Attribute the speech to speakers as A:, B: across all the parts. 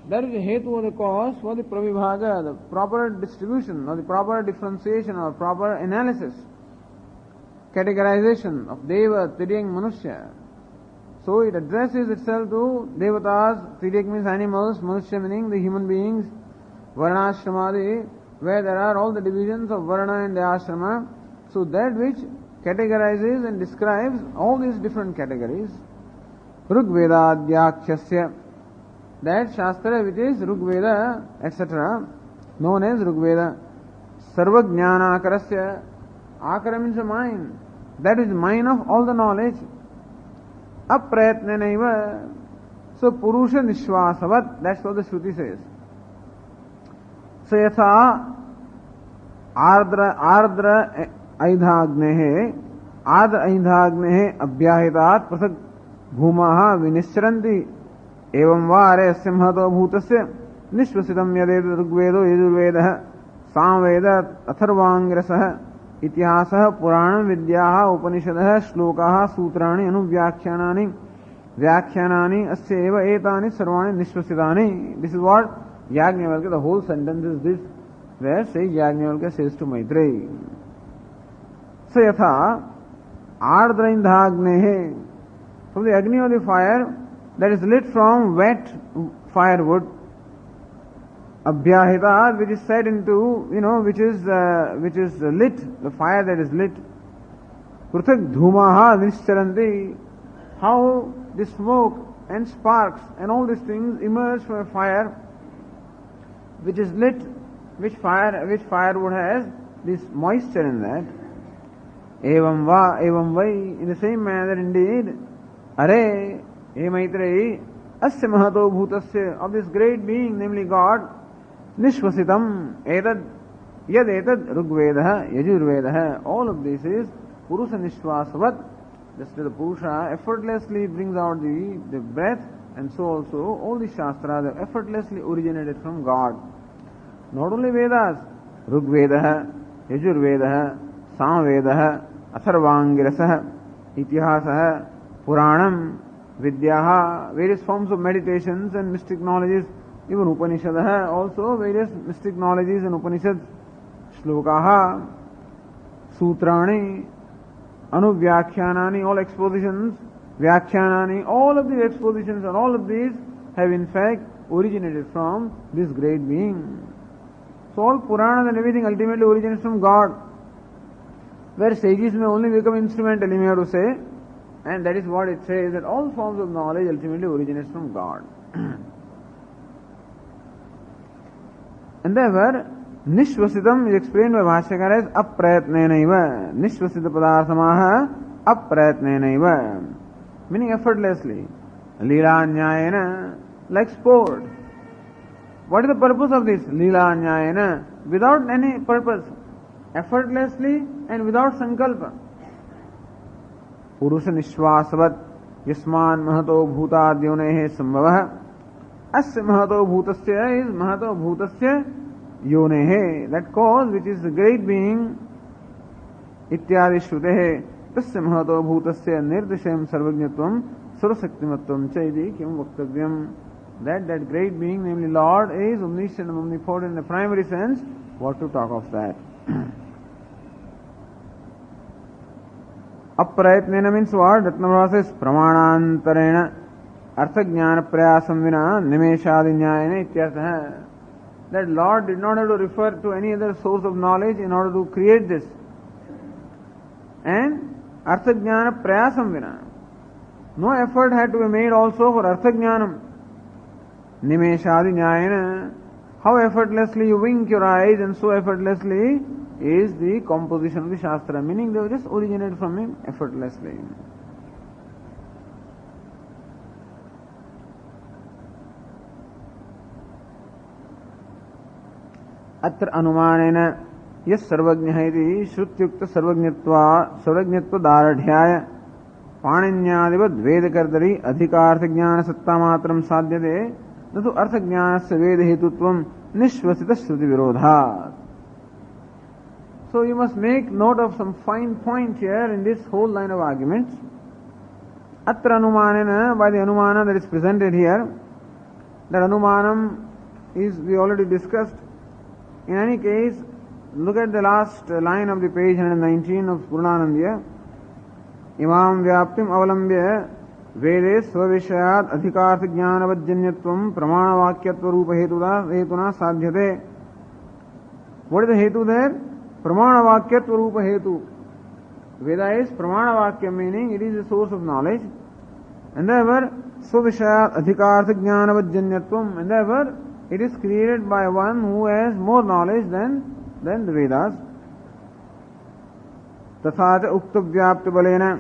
A: That is the hetu or the cause for the pravibhaga, the proper distribution or the proper differentiation or proper analysis, categorization of deva, tiryang, manusya. So it addresses itself to devatas, tiryang means animals, manusya meaning the human beings, varnashramadi, where there are all the divisions of varna and the ashrama. So that which categorizes and describes all these different categories. Rugvedadhyakhyasya, that Shastra which is Rugveda, etc., known as Rugveda. Sarvajnanakarasya, akara means a mind, that is mind of all the knowledge. Aprayatnanaiva, so Purusha Nishwasavat, that's what the Shruti says. So yatha ardra aidhagnehe, ardra aidhagnehe abhyahitat prasad bhumaha vinischaranti. एवं वारे सिंहतो भूतस्य निश्वसितं यदेत ऋग्वेदो यजुर्वेदः सामवेद अथर्वाङ्गिरसः इतिहासः पुराण विद्याः उपनिषदः श्लोकाः सूत्राणि अनुव्याख्यानानि व्याख्यानानि अस्य एव एतानि सर्वाणि निश्वसितानि. This is what Yajnavalkya, the whole sentence is this, where says Yajnavalkya says to Maitreyi. So yatha ardraindhagnehe, from the agni of the fire that is lit from wet firewood, abhyahita, which is set into, which is lit, the fire that is lit. Pruthak dhumaha vinischaranti, how the smoke and sparks and all these things emerge from a fire which is lit, which firewood has this moisture in that. Evam vai, in the same manner indeed, are, He Maitreyi, asya mahato bhutasya, of this great being, namely God, nishvasitam, etad, yad etad rugvedaha, yajurvedaha, all of this is Purusha Nishwasavat, just the Purusha effortlessly brings out the breath, and so also all the Shastras have effortlessly originated from God. Not only Vedas, Rugvedaha, Yajurvedaha, Samvedaha, Atharvangirasaha, Itihasaha, Puranam, Vidyaha, various forms of meditations and mystic knowledges, even Upanishadaha, also various mystic knowledges and Upanishads, Shlokaha, Sutrani, Anuvyakyanani, all expositions, Vyakyanani, all of these expositions and all of these have in fact originated from this great being. So all Puranas and everything ultimately originates from God, where sages may only become instrumental, you may have to say. And that is what it says, that all forms of knowledge ultimately originates from God. And therefore, Nishvasitam is explained by Bhashyakara as aprayatnenaiva. Nishvasita padarthamaha aprayatnenaiva. Meaning effortlessly. Leela nyayena, like sport. What is the purpose of this? Leela nyayena, without any purpose. Effortlessly and without sankalpa. Purusha Nishwasavat Yasman Mahato Bhutadyonehe Sambhavah. Asya Mahato Bhutasya is Mahato Bhutasya Yonehe, that cause which is the great being. Ityadi Shrutehe Tasya Mahato Bhutasya Nirdishayam Sarvajnatvam Surasaktimatvam Chaidi Kim Vaktavyam. That great being, namely Lord, is omniscient and omnipotent in the primary sense. What to talk of that? Aprayatnena means what? Ratnavara says pramanantarena arthajnana prayasam vina nimeshadinyayana ityartha. That Lord did not have to refer to any other source of knowledge in order to create this. And arthajnana prayasam vina. No effort had to be made also for arthajnanam. Nimeshadinyayana. How effortlessly you wink your eyes, and so effortlessly is the composition of the Shastra, meaning they were just originated from him effortlessly. Atra anumanena yas sarvajnah iti shrutyukta sarvajnatva daradhyaya paninyadivad vedakardari adhikartha jnana satta matram sadhyate natu artha jnanasya veda hetutvam nishvasita shruti virodhat. So you must make note of some fine point here in this whole line of arguments. Atra anumanena, by the anumana that is presented here, That Anumanam is, we already discussed. In any case, look at the last line of the page 119 of Purnanandya. Imam vyaptim avalambya Vede svavishayat adhikartha jnanavajjanyatvam pramana vakyatva rupa hetuna sadhyate. What is the hetu there? Pramana vakyatva rupa hetu. Veda is pramana vakya, meaning it is the source of knowledge. And therefore, svavishayat adhikartha jnanavajjanyatvam. And therefore, it is created by one who has more knowledge than the Vedas. Tathacha ukta vyapti balena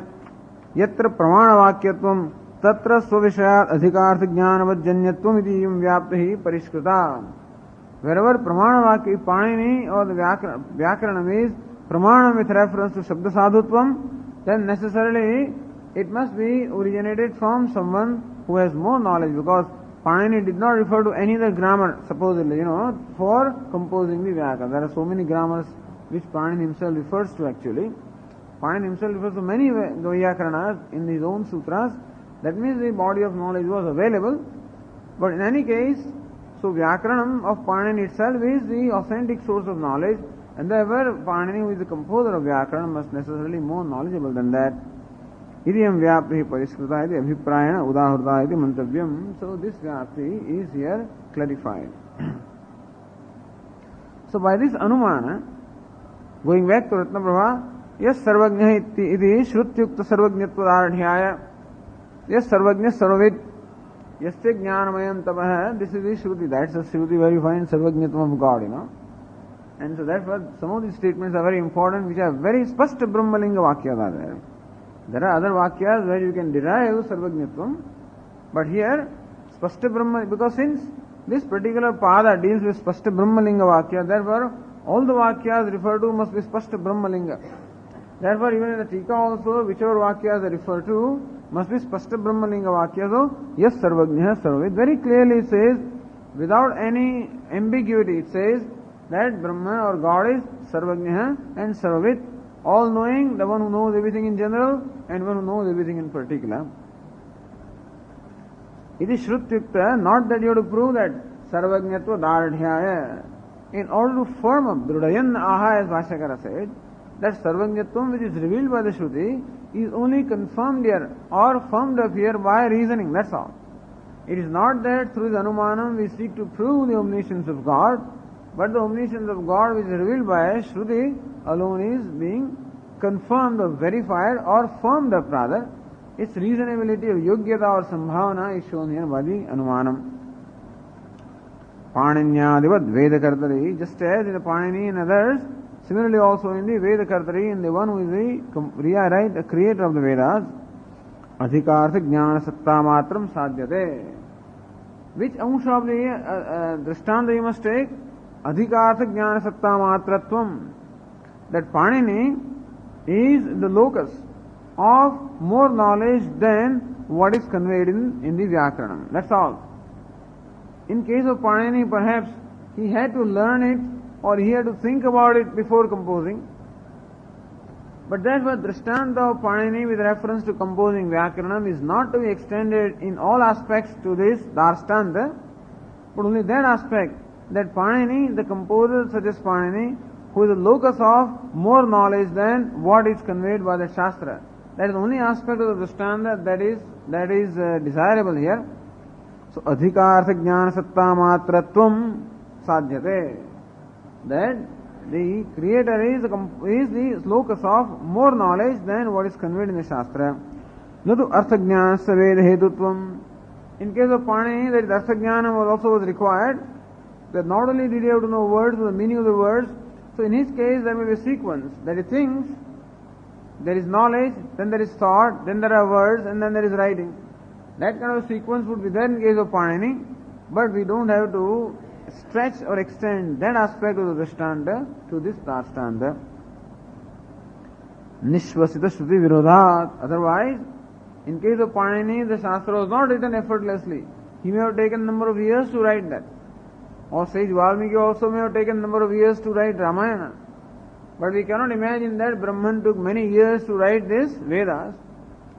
A: yatra pramana vakyatvam tatra swavishayat adhikartha jnanavajjanyatvam iti yum vyapti parishkrita. Wherever pramana vakya, Panini or the Vyakaranam is pramanam with reference to Shabda Sadhutvam, then necessarily it must be originated from someone who has more knowledge, because Panini did not refer to any other grammar, supposedly, for composing the Vyakara. There are so many grammars which Panini himself refers to actually. Panini himself refers to many Vyakaranas in his own sutras. That means the body of knowledge was available. But in any case, so Vyakaranam of Panini itself is the authentic source of knowledge, and therefore Panini, who is the composer of Vyakaranam, must necessarily more knowledgeable than that. Idiyam vyapti parishkrita iti abhiprayana udahurta iti mantavyam. So this vyapti is here clarified. So by this anumana, going back to Ratnaprabha, yes sarvagnya iti shrutyukta sarvagnyatvadarಢyaya, yes sarvagnya sarvavit, yasya jnanamayam tapah. This is the Shruti. That's the Shruti where you find sarvagnyatvam of God, And so therefore some of these statements are very important, which are very spashta brahmalinga vakyas are there. There are other vakyas where you can derive sarvagnyatvam, but here spashta brahma, because since this particular pada deals with spashta brahmalinga vakya, therefore all the vakyas referred to must be spashta brahmalinga. Therefore even in the Tika also, whichever vakyas are referred to must be spashta brahmalinga vakya. So yes sarvagnya sarvavit, very clearly it says, without any ambiguity, it says that Brahman or God is sarvagnya and sarvavit, all knowing, the one who knows everything in general and one who knows everything in particular. It is shrutyukta, not that you have to prove that sarvagnyatva dardhyaya. In order to firm up, drudayan aha, as Bhashyakara said, that sarvagnyatvam which is revealed by the Shruti is only confirmed here or firmed up here by reasoning, that's all. It is not that through the Anumanam we seek to prove the omniscience of God, but the omniscience of God which is revealed by Shruti alone is being confirmed or verified or firmed up rather. Its reasonability of yogyata or sambhavana is shown here by the Anumanam. Paninyadivat Vedakartari, just as in the Panini and others, similarly also in the Vedakartari, in the one who is the creator of the Vedas, Adhikartha Jnana Satta Matram Sadhyate. Which ansha of the Drishtanta you must take? Adhikartha Jnana Satta Matratvam. That Panini is the locus of more knowledge than what is conveyed in the Vyakaranam. That's all. In case of Panini, perhaps he had to learn it or he had to think about it before composing. But therefore, Drishtanta of Panini with reference to composing Vyakaranam is not to be extended in all aspects to this Darstanta, but only that aspect that Panini, the composer such as Panini, who is the locus of more knowledge than what is conveyed by the Shastra. That is the only aspect of the Drishtanta that is desirable here. So, adhikartha jnana satta matratvam sadhyate. That the creator is the locus of more knowledge than what is conveyed in the Shastra. Natu artha jnana saveda hetutvam. In case of Panini, that artha jnana was required. That not only did he have to know words, but the meaning of the words. So in his case, there may be a sequence. That he thinks, there is knowledge, then there is thought, then there are words, and then there is writing. That kind of sequence would be there in case of Panini, but we don't have to stretch or extend that aspect of the Drishtanta to this Darstanta. Nishvasita Shruti Virodhat. Otherwise, in case of Panini, the Shastra was not written effortlessly. He may have taken a number of years to write that. Or sage Valmiki also may have taken a number of years to write Ramayana. But we cannot imagine that Brahman took many years to write this Vedas.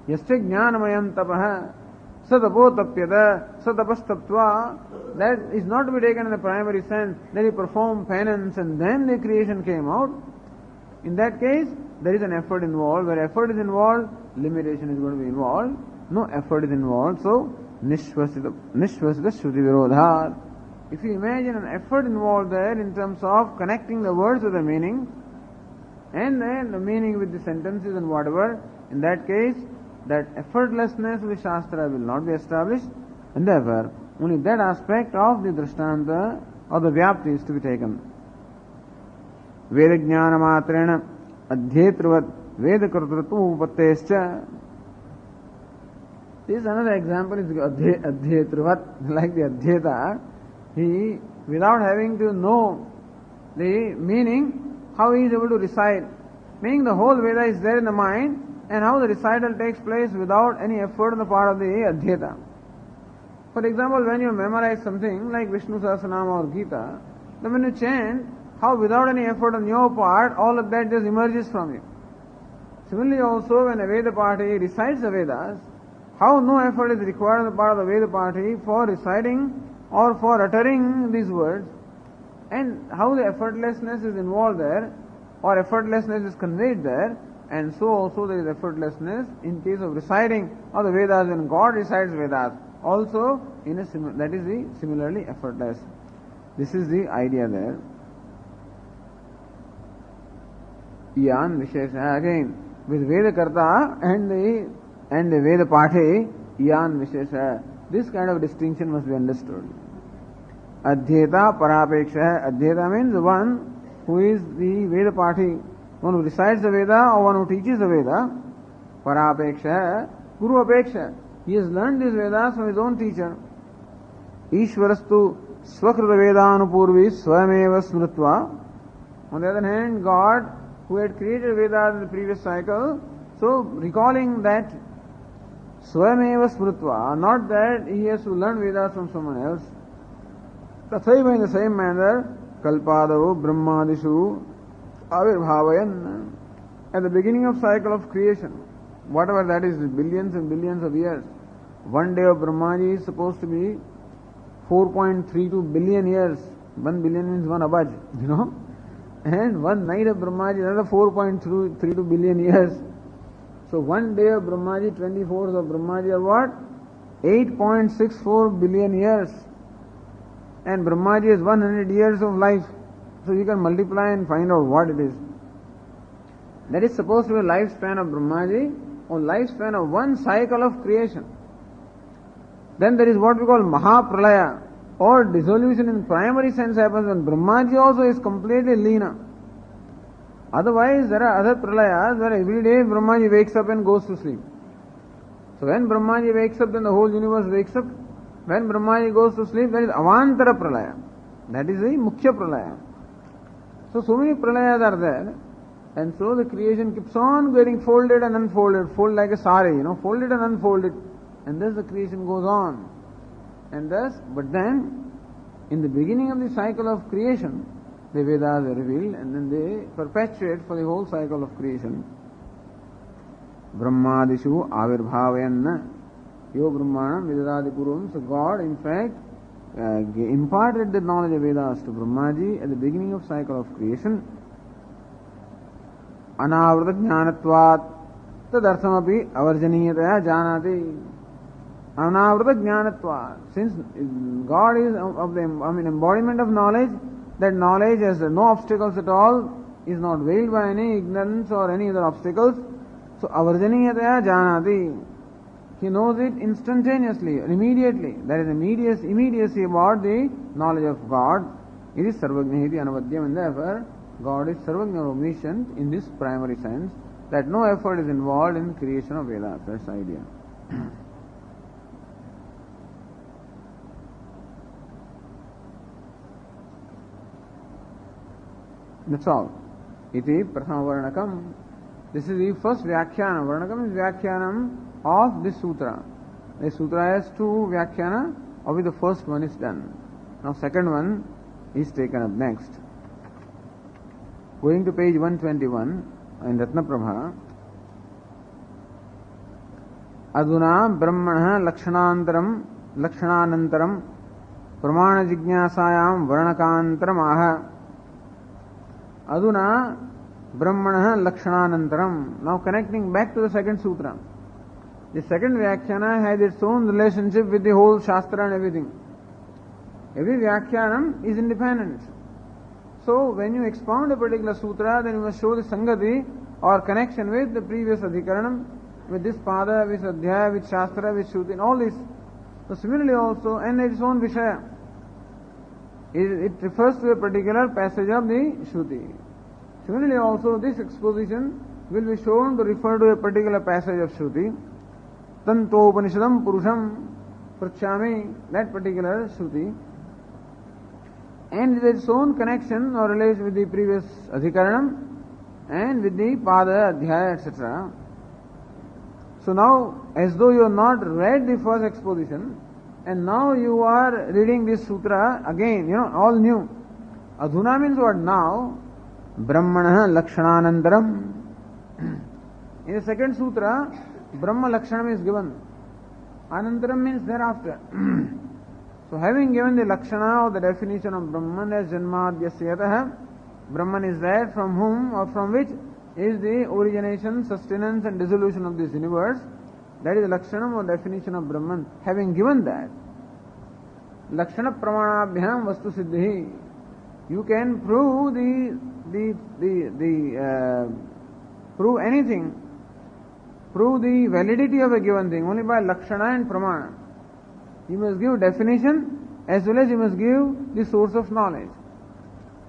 A: Yasya jnanamayam tapaha satapo tapyata satapastaptva. that is not to be taken in the primary sense that he performed penance and then the creation came out. In that case, there is an effort involved. Where effort is involved, limitation is going to be involved. No effort is involved, so nishvasita shruti virodha. If you imagine an effort involved there in terms of connecting the words with the meaning, and then the meaning with the sentences and whatever, in that case, that effortlessness of the Shastra will not be established, and therefore, only that aspect of the Drishtanta or the Vyapti is to be taken. Veda jnana matrena adhyetravat veda kartritva upattescha. This is another example, is adhyetravat, like the adhyeta. He, without having to know the meaning, how he is able to recite. Meaning the whole Veda is there in the mind, and how the recital takes place without any effort on the part of the adhyeta. For example, when you memorize something like Vishnu Sahasranama or Gita, then when you chant, how without any effort on your part, all of that just emerges from you. Similarly also, when a Veda party recites the Vedas, how no effort is required on the part of the Veda party for reciting or for uttering these words, and how the effortlessness is involved there, or effortlessness is conveyed there, and so also there is effortlessness in case of reciting of the Vedas when God recites Vedas. Also, that is the similarly effortless. This is the idea there. Yan Vishesha, again, with Veda Karta and the Veda Pate, Yan Vishesha. This kind of distinction must be understood. Adhyeta Parapeksha. Adhyeta means the one who is the Veda Pati, one who recites the Veda or one who teaches the Veda. Parapeksha, Guru Apeksha. He has learned these Vedas from his own teacher. Ishvarastu Swakrita Vedanupurvi Swameva Smritva. On the other hand, God, who had created Vedas in the previous cycle, so recalling that Swameva Smritva, not that he has to learn Vedas from someone else. Tathaiva, in the same manner, Kalpadavu Brahmadishu Avirbhavayan. At the beginning of cycle of creation, whatever that is, billions and billions of years, one day of Brahmaji is supposed to be 4.32 billion years. 1 billion means one abaj, and one night of Brahmaji, another 4.32 billion years. So one day of Brahmaji, 24 of Brahmaji are what? 8.64 billion years. And Brahmaji has 100 years of life. So you can multiply and find out what it is. That is supposed to be a lifespan of Brahmaji, or lifespan of one cycle of creation. Then there is what we call Mahapralaya, or dissolution in primary sense happens when Brahmaji also is completely leena. Otherwise, there are other pralayas where every day Brahmaji wakes up and goes to sleep. So when Brahmaji wakes up, then the whole universe wakes up. When Brahmaji goes to sleep, there is Avantara pralaya. That is the Mukhya pralaya. So many pralayas are there. And so the creation keeps on getting folded and unfolded, fold like a sari, folded and unfolded. And thus the creation goes on. And thus, but then, in the beginning of the cycle of creation, the Vedas are revealed and then they perpetuate for the whole cycle of creation. Brahmadishu avirbhavayanna yo brahmanam vidadipurvam. So God, in fact, imparted the knowledge of Vedas to Brahmaji at the beginning of cycle of creation. Anavrata jnanatvat tadarthamapi avarjaniyataya janati. Anavrata jnanatvat. Since God is of the embodiment of knowledge, that knowledge has no obstacles at all, is not veiled by any ignorance or any other obstacles. So avarjaniyataya janati. He knows it instantaneously, immediately. There is immediacy about the knowledge of God. It is sarvajnahiti anavadyam, and therefore God is sarvajna, omniscient in this primary sense, that no effort is involved in creation of Vedas. That's the idea. That's all. Iti prathama varnakam. This is the first Vyakhyana. Varnakam is Vyakhyanam of this sutra. The sutra has 2 Vyakhyana, of which the first one is done. Now second one is taken up next. Going to page 121 in Ratnaprabha. Aduna Brahmana Lakshanantaram Pramana jignasayam varnakaantaram aduna brahmana lakshananantaram. Now connecting back to the second sutra. The second Vyakhyana has its own relationship with the whole Shastra and everything. Every Vyakhyanam is independent. So when you expound a particular sutra, then you must show the Sangati or connection with the previous Adhikaranam, with this Pada, with Adhyaya, with Shastra, with Shruti, and all this. So similarly also, and its own Vishaya. It refers to a particular passage of the Shruti. Similarly also, this exposition will be shown to refer to a particular passage of Shruti. Tanto Upanishadam Purusham Prachami, that particular Shruti. And with its own connection or relation with the previous Adhikaranam and with the Pada, Adhyaya, etc. So now, as though you have not read the first exposition, and now you are reading this sutra again, all new. Adhuna means what? Now. Brahmana lakshananantaram. In the second sutra, Brahma lakshanam is given. Anantaram means thereafter. So having given the lakshana or the definition of Brahman as janmadhyasya, Brahman is that from whom or from which is the origination, sustenance and dissolution of this universe. That is the lakshanam or definition of Brahman. Having given that, lakshana pramanabhyam vastu siddhi. You can prove prove anything, prove the validity of a given thing only by lakshana and pramana. You must give definition as well as you must give the source of knowledge.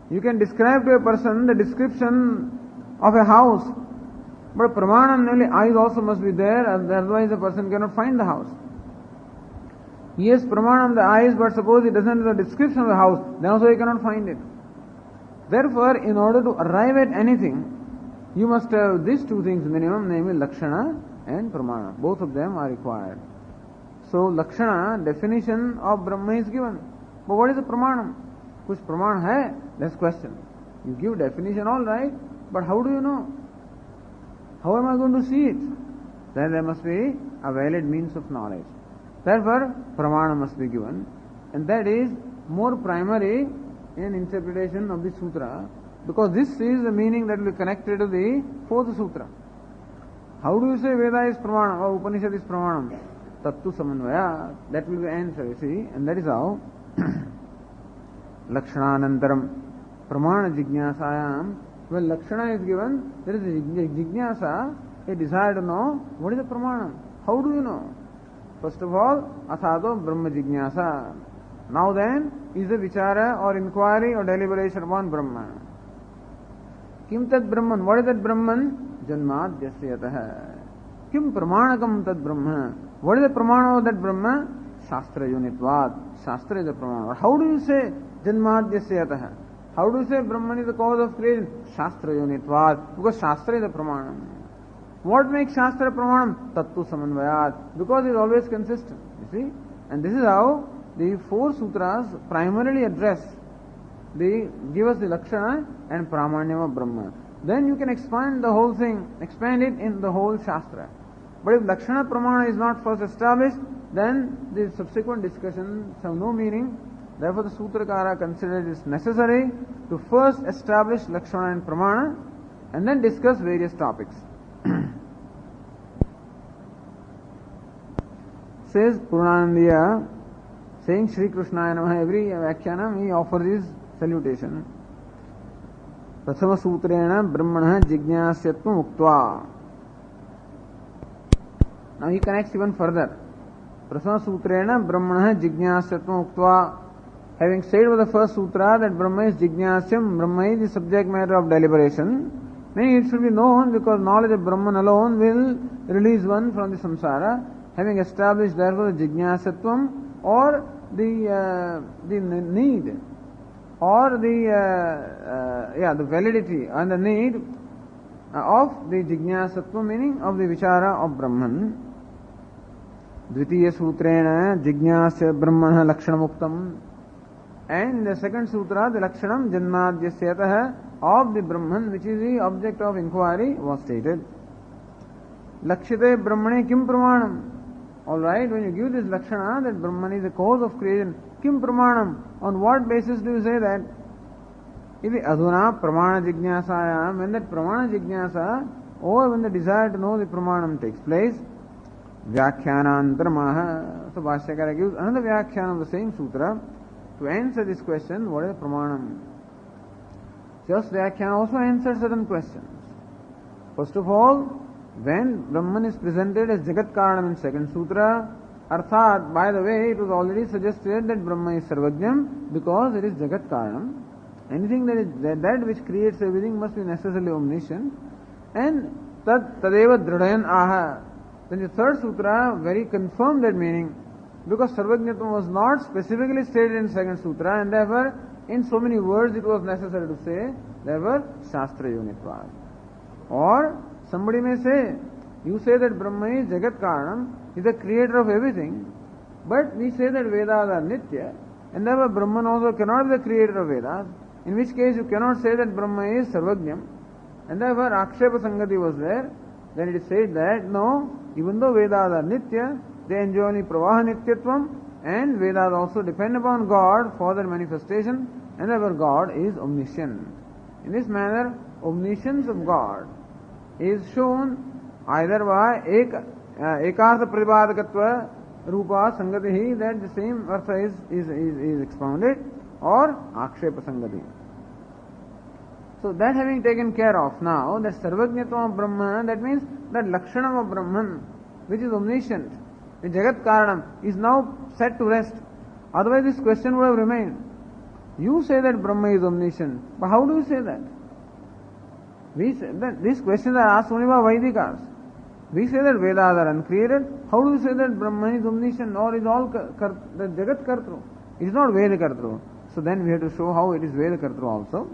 A: You can describe to a person the description of a house, but pramanam, only eyes also must be there, otherwise the person cannot find the house. Yes, pramanam the eyes, but suppose he doesn't know the description of the house, then also he cannot find it. Therefore, in order to arrive at anything, you must have these two things minimum, namely lakshana and pramana. Both of them are required. So, lakshana, definition of Brahma is given. But what is the pramanam? Kuch praman hai? That's question. You give definition, all right, but how do you know? How am I going to see it? Then there must be a valid means of knowledge. Therefore, pramana must be given, and that is more primary in interpretation of the sutra, because this is the meaning that will be connected to the fourth sutra. How do you say Veda is pramana or Upanishad is pramanam? Tattu samanvaya, that will be answer, you see, and that is how lakshananantaram pramana jignasayam. When lakshana is given, there is a jignasa, a desire to know what is the pramanam. How do you know? First of all, asado brahma jignasa. Now then, is the vichara or inquiry or deliberation upon Brahma. Kim tad Brahman? What is that Brahman? Janmadhyasya. Kim pramanakam tad Brahma? What is the pramana of that Brahma? Shastra unitvad. Shastra is the pramana. How do you say janmadhyasya? How do you say Brahman is the cause of creation? Shastra unitvad. Because Shastra is the pramana. What makes Shastra pramanam? Tattu samanvayat. Because it is always consistent. You see? And this is how the four sutras primarily address, they give us the lakshana and pramanyam of Brahma. Then you can expand the whole thing, expand it in the whole Shastra. But if lakshana pramana is not first established, then the subsequent discussions have no meaning. Therefore the Sutrakara considered it necessary to first establish lakshana and pramana and then discuss various topics. Says Purnanandiya, saying Shri Krishnaya Namaha, every Vyakyanam he offers his salutation. Prathama Sutrena Brahmana Jignasyatvam Uktva. Now he connects even further. Prathama Sutrena Brahmana Jignasyatvam Uktva. Having said with the first sutra that Brahma is Jignasyam, Brahma is the subject matter of deliberation, then it should be known because knowledge of Brahman alone will release one from the samsara. Having established therefore the Jignasatvam or the need or the validity and the need of the Jignasatvam, meaning of the vichara of Brahman. Dvitiya sutrena Jignasya Brahmana Lakshanamuktam. And in the second sutra, the Lakshanam Janmadhyasya of the Brahman, which is the object of inquiry, was stated. Lakshite Brahmane Kim Pramanam. Alright, when you give this Lakshana, that Brahman is the cause of creation, Kim pramanam? On what basis do you say that? Iti adhuna pramana jignasayam, when that pramana jignasa, or when the desire to know the pramanam takes place, vyakhyanantaramaha. So Bhashyakara gives another vyakhyan of the same sutra to answer this question, what is pramanam? Just vyakhyan also answers certain questions. First of all, when Brahman is presented as Jagat Karanam in second sutra, Arthat, by the way, it was already suggested that Brahma is Sarvajñam because it is Jagat Karanam. Anything that which creates everything must be necessarily omniscient. And Tadeva Dhradayan Aha. Then the third sutra very confirmed that meaning, because Sarvajñatvam was not specifically stated in second sutra, and therefore in so many words it was necessary to say, therefore Shastra Unitvad. Or somebody may say, you say that Brahma is Jagat Karanam, is the creator of everything, but we say that Vedas are Nitya, and therefore Brahman also cannot be the creator of Vedas, in which case you cannot say that Brahma is Sarvajñam, and therefore Akshepa Sangati was there. Then it is said that no, even though Vedas are Nitya, they enjoy only Pravaha Nityatvam, and Vedas also depend upon God for their manifestation, and therefore God is omniscient. In this manner, omniscience of God is shown either by Ekartha Pratipadakatva Rupa Sangatihi, that the same artha is expounded, or Akshepa Sangati. So that having taken care of, now that Sarvajñatvam of Brahman, that means that Lakshanam of Brahman, which is omniscient, the Jagat Karanam, is now set to rest. Otherwise this question would have remained. You say that Brahma is omniscient, but how do you say that? We say that these questions are asked only by Vaidikas. We say that Vedas are uncreated. How do you say that Brahma is omniscient or is all the Jagat Kartru? It is not Veda Kartru. So then we have to show how it is Veda Kartru also.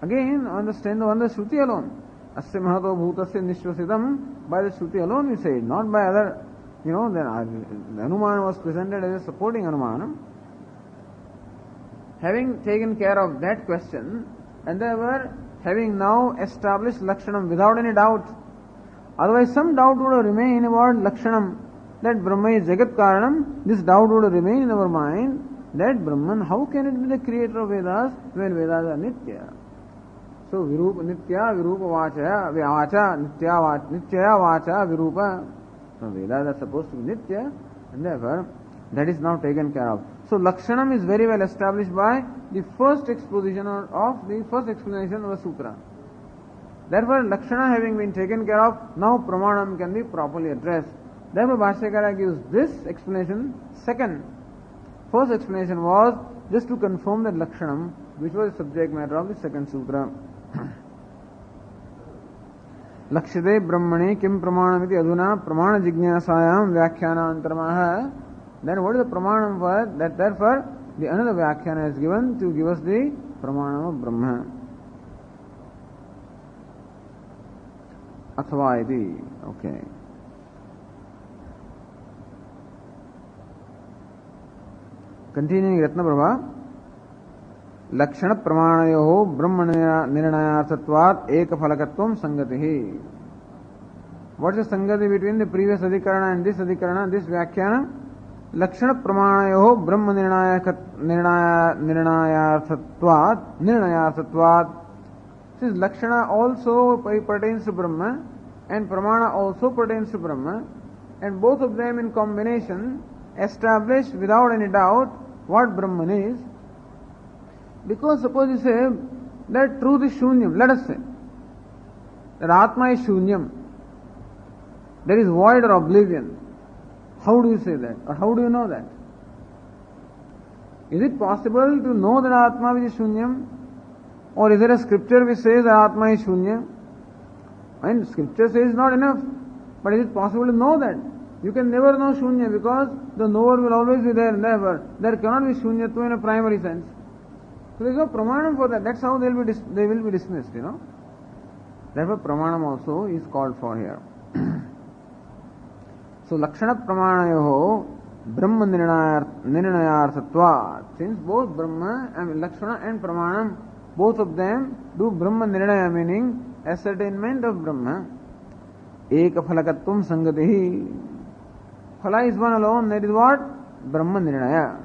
A: Again, on the strength of the Shruti alone. Asya Mahato Bhutasya Nishvasitam, by the Shruti alone we say it, not by other, then the Hanuman was presented as a supporting Hanumanam. Having taken care of that question, and therefore having now established Lakshanam without any doubt, otherwise some doubt would have remained about Lakshanam, that Brahma is Jagat Karanam, this doubt would remain in our mind, that Brahman, how can it be the creator of Vedas when Vedas are Nitya? So Virupa Nitya, Virupa Vacha, Vacha, Nityaya Vacha, Virupa. So Vedas are supposed to be Nitya, and therefore that is now taken care of. So Lakshanam is very well established by the first exposition of the first explanation of the sutra. Therefore Lakshana having been taken care of, now Pramanam can be properly addressed. Therefore Bhashyakara gives this explanation second. First explanation was just to confirm that Lakshanam, which was the subject matter of the second sutra. Lakshade Brahmane Kim Pramanamiti Adhuna Pramana Jignasayam Vyakhyanantaramaha. Then what is the Pramanam for that? Therefore, the another Vyakhyana is given to give us the Pramanam of Brahma. Athava iti. Okay. Continuing Ratna Prabha. Lakshana Pramanayoho Brahma Nirnayarthatvat Ekaphalakatvam Sangatihi. What is the Sangati between the previous Adhikarana and this Adhikarana, this Vyakhyana? Lakshana Pramanayoho Brahma Nirnayarthatvat. Since Lakshana also pertains to Brahma and Pramana also pertains to Brahma, and both of them in combination establish without any doubt what Brahman is. Because suppose you say that truth is Shunyam, let us say that Atma is Shunyam, there is void or oblivion. How do you say that? Or how do you know that? Is it possible to know that Atma which is Shunyam? Or is there a scripture which says that Atma is Shunyam? And scripture says not enough. But is it possible to know that? You can never know Shunya because the knower will always be there, never. There cannot be Shunyatva in a primary sense. So there is no pramanam for that. That's how they will be dismissed, Therefore pramanam also is called for here. So Lakshana Pramanayoho Brahma Nirnayarthatvat. Since both Brahma, Lakshana and Pramanam, both of them do Brahma Nirnaya, meaning ascertainment of Brahma. Ekaphalakatvam Sangatihi. Phala is one alone, that is what? Brahma Nirnaya.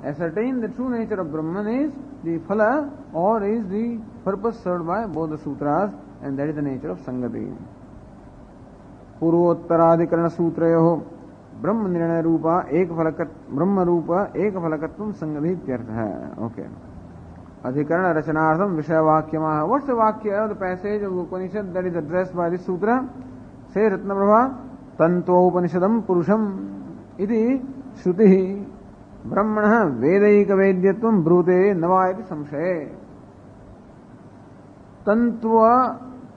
A: ascertain the true nature of Brahman is the phala or is the purpose served by both the sutras, and that is the nature of Sangati. पूर्वोत्तराधिकरण सूत्रयोः ब्रह्म निर्णय रूपा एक फलकत ब्रह्म रूपा एक फलकत्वम संगति इत्यर्थ है. Okay. अधिकरण रचनार्थम विषय वाक्यमाह. What's the वाक्य of the passage of Upanishad that is addressed by this सूत्र? से रत्नप्रभा तन्त्वोपनिषदम पुरुषम इति श्रुतिः ब्रह्मणः वेदैक वेद्यत्वं ब्रूते न वा इति संशये.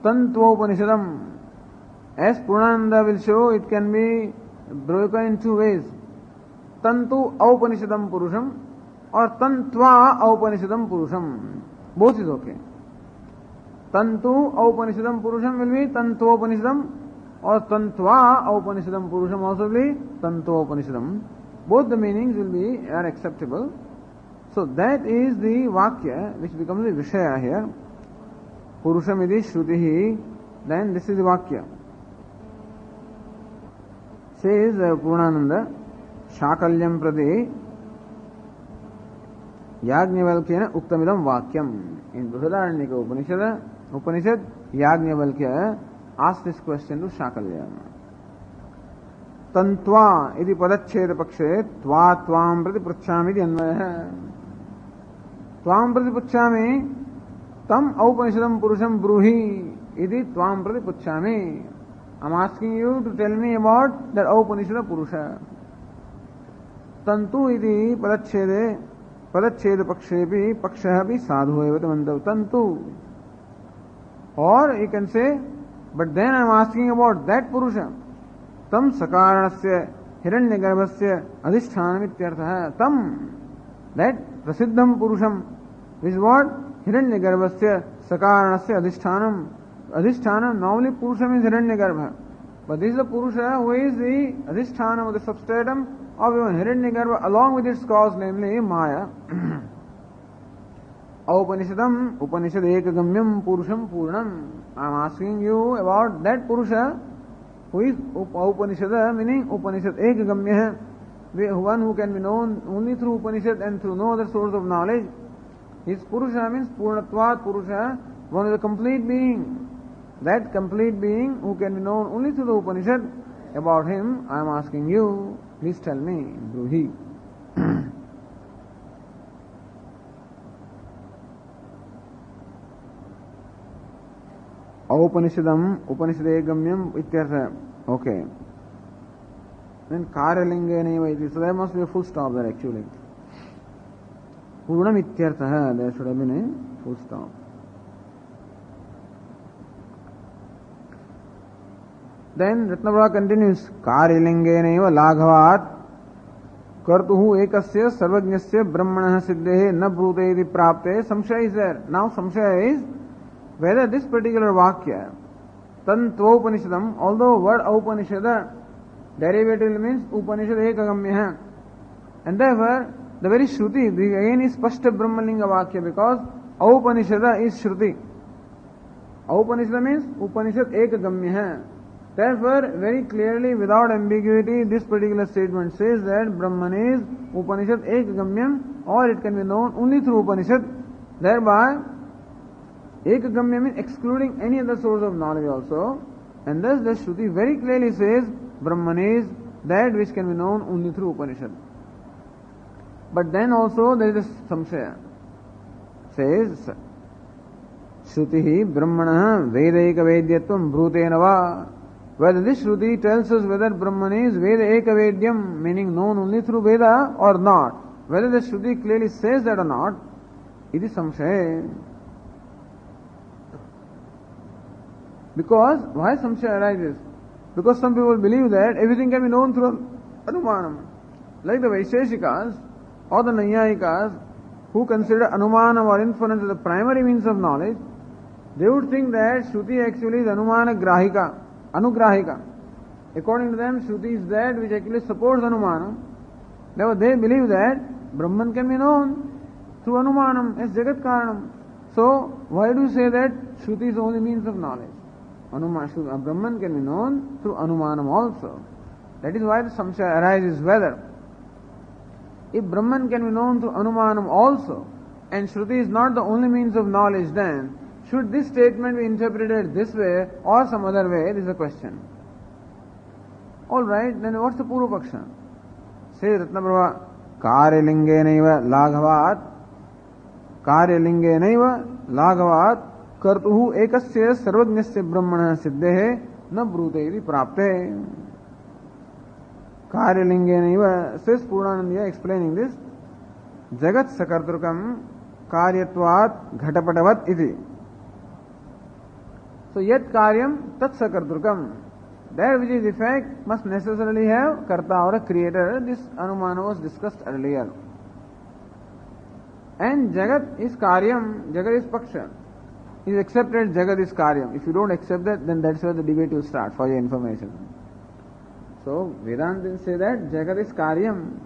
A: तन्त्वोपनिषदम, as Purnananda will show, it can be broken in two ways. Tantu Aupanishadam Purusham or Tantva Aupanishadam Purusham. Both is okay. Tantu Aupanishadam Purusham will be Tantu Upanishadam, or Tantva Aupanishadam Purusham also will be Tantu Upanishadam. Both the meanings are acceptable. So that is the Vakya which becomes the Vishaya here. Purusham iti Shrutihi, then this is the Vakya. Says Purnananda, Shakalyam Prati Yajnavalkyena Uktamidam Vakyam. In Brihadaranyaka Upanishad, Yajnavalkya asked this question to Shakalya. Tantva iti padachcheda pakshe tva tvam prati prachami iti anvaya. Tvam prati prachami tam aupanishadam purusham bruhi iti tvam prati prachami. I am asking you to tell me about that Upanishada Purusha. Tantu iti padachchede pakshepi pakshahapi sadhu eva tamantav tantu. Or you can say, but then I am asking about that Purusha. Tam sakaranasya hiranyagarbhasya adhishthanam ityartha. Tam, that prasiddham Purusham, which is what? Hiranyagarbhasya sakaranasya adhishthanam. Adhisthana, normally Purusha means Hiranyagarbha. But this is the Purusha who is the Adhisthana of the substratum of even Hiranyagarbha along with its cause, namely Maya. Aupanishadam, Upanishad Ekagamyam Purusham Purnam. I am asking you about that Purusha who is Upanishada, meaning Upanishad Ekagamya, one who can be known only through Upanishad and through no other source of knowledge. His Purusha means Purnatvat Purusha, one is a complete being. That complete being who can be known only through the Upanishad, about him I am asking you, please tell me, Bruhi. Aupanishadam, Upanishadegamyam ityartha. Okay. Then Karalingena, so there must be a full stop there actually. Purnam ityartha, there should have been a full stop. Then Ratnavara continues, Karilingena Laghavat Kartuhu Ekasya Sarvajnasya Brahmana Siddhe Na Brute Iti Prapte. Samshaya is there. Now Samshaya is whether this particular Vakya, Tantvopanishadam, although word Upanishada derivative means Upanishad Ekagamya, and therefore the very Shruti again is Spashta Brahmalinga Vakya because Upanishada is Shruti. Upanishada means Upanishad Ekagamya. Therefore, very clearly, without ambiguity, this particular statement says that Brahman is Upanishad Ekagamyam, or it can be known only through Upanishad. Thereby, Ekagamyam means excluding any other source of knowledge also. And thus the Shruti very clearly says Brahman is that which can be known only through Upanishad. But then also there is a Samshaya. Says, Shruti Brahmana Vedaika Vedyatvam Brutena va. Whether this Shruti tells us whether Brahman is Veda Ekavedyam, meaning known only through Veda or not. Whether the Shruti clearly says that or not, it is Samshaya. Because, why Samshaya arises? Because some people believe that everything can be known through Anumanam. Like the Vaisheshikas or the Nayayikas, who consider Anumanam or inference as the primary means of knowledge, they would think that Shruti actually is Anumana Grahika. Anugrahika. According to them, Shruti is that which actually supports Anumanam. Therefore, they believe that Brahman can be known through Anumanam as Jagat Karanam. So, why do you say that Shruti is the only means of knowledge? Brahman can be known through Anumanam also. That is why the Samshaya arises whether If Brahman can be known through Anumanam also, and Shruti is not the only means of knowledge, then should this statement be interpreted this way or some other way? This is a question. Alright, then what's the Purva Paksha? Say Ratnaprabha, Karyalingenaiva Laghavat, Karyalingenaiva Laghavat, Kartuhu ekasya sarvajnasya brahmana siddhehe na brute iti prapte. Karyalingenaiva, says Purnanandya explaining this, Jagat sakartrukam karyatvat ghatapatavat iti. So yet karyam tat sakartrukam. That which is effect must necessarily have karta or a creator. This anumana was discussed earlier. And Jagat is karyam, Jagat is paksha. It is accepted Jagat is karyam. If you don't accept that, then that's where the debate will start, for your information. So Vedanta say that Jagat is karyam.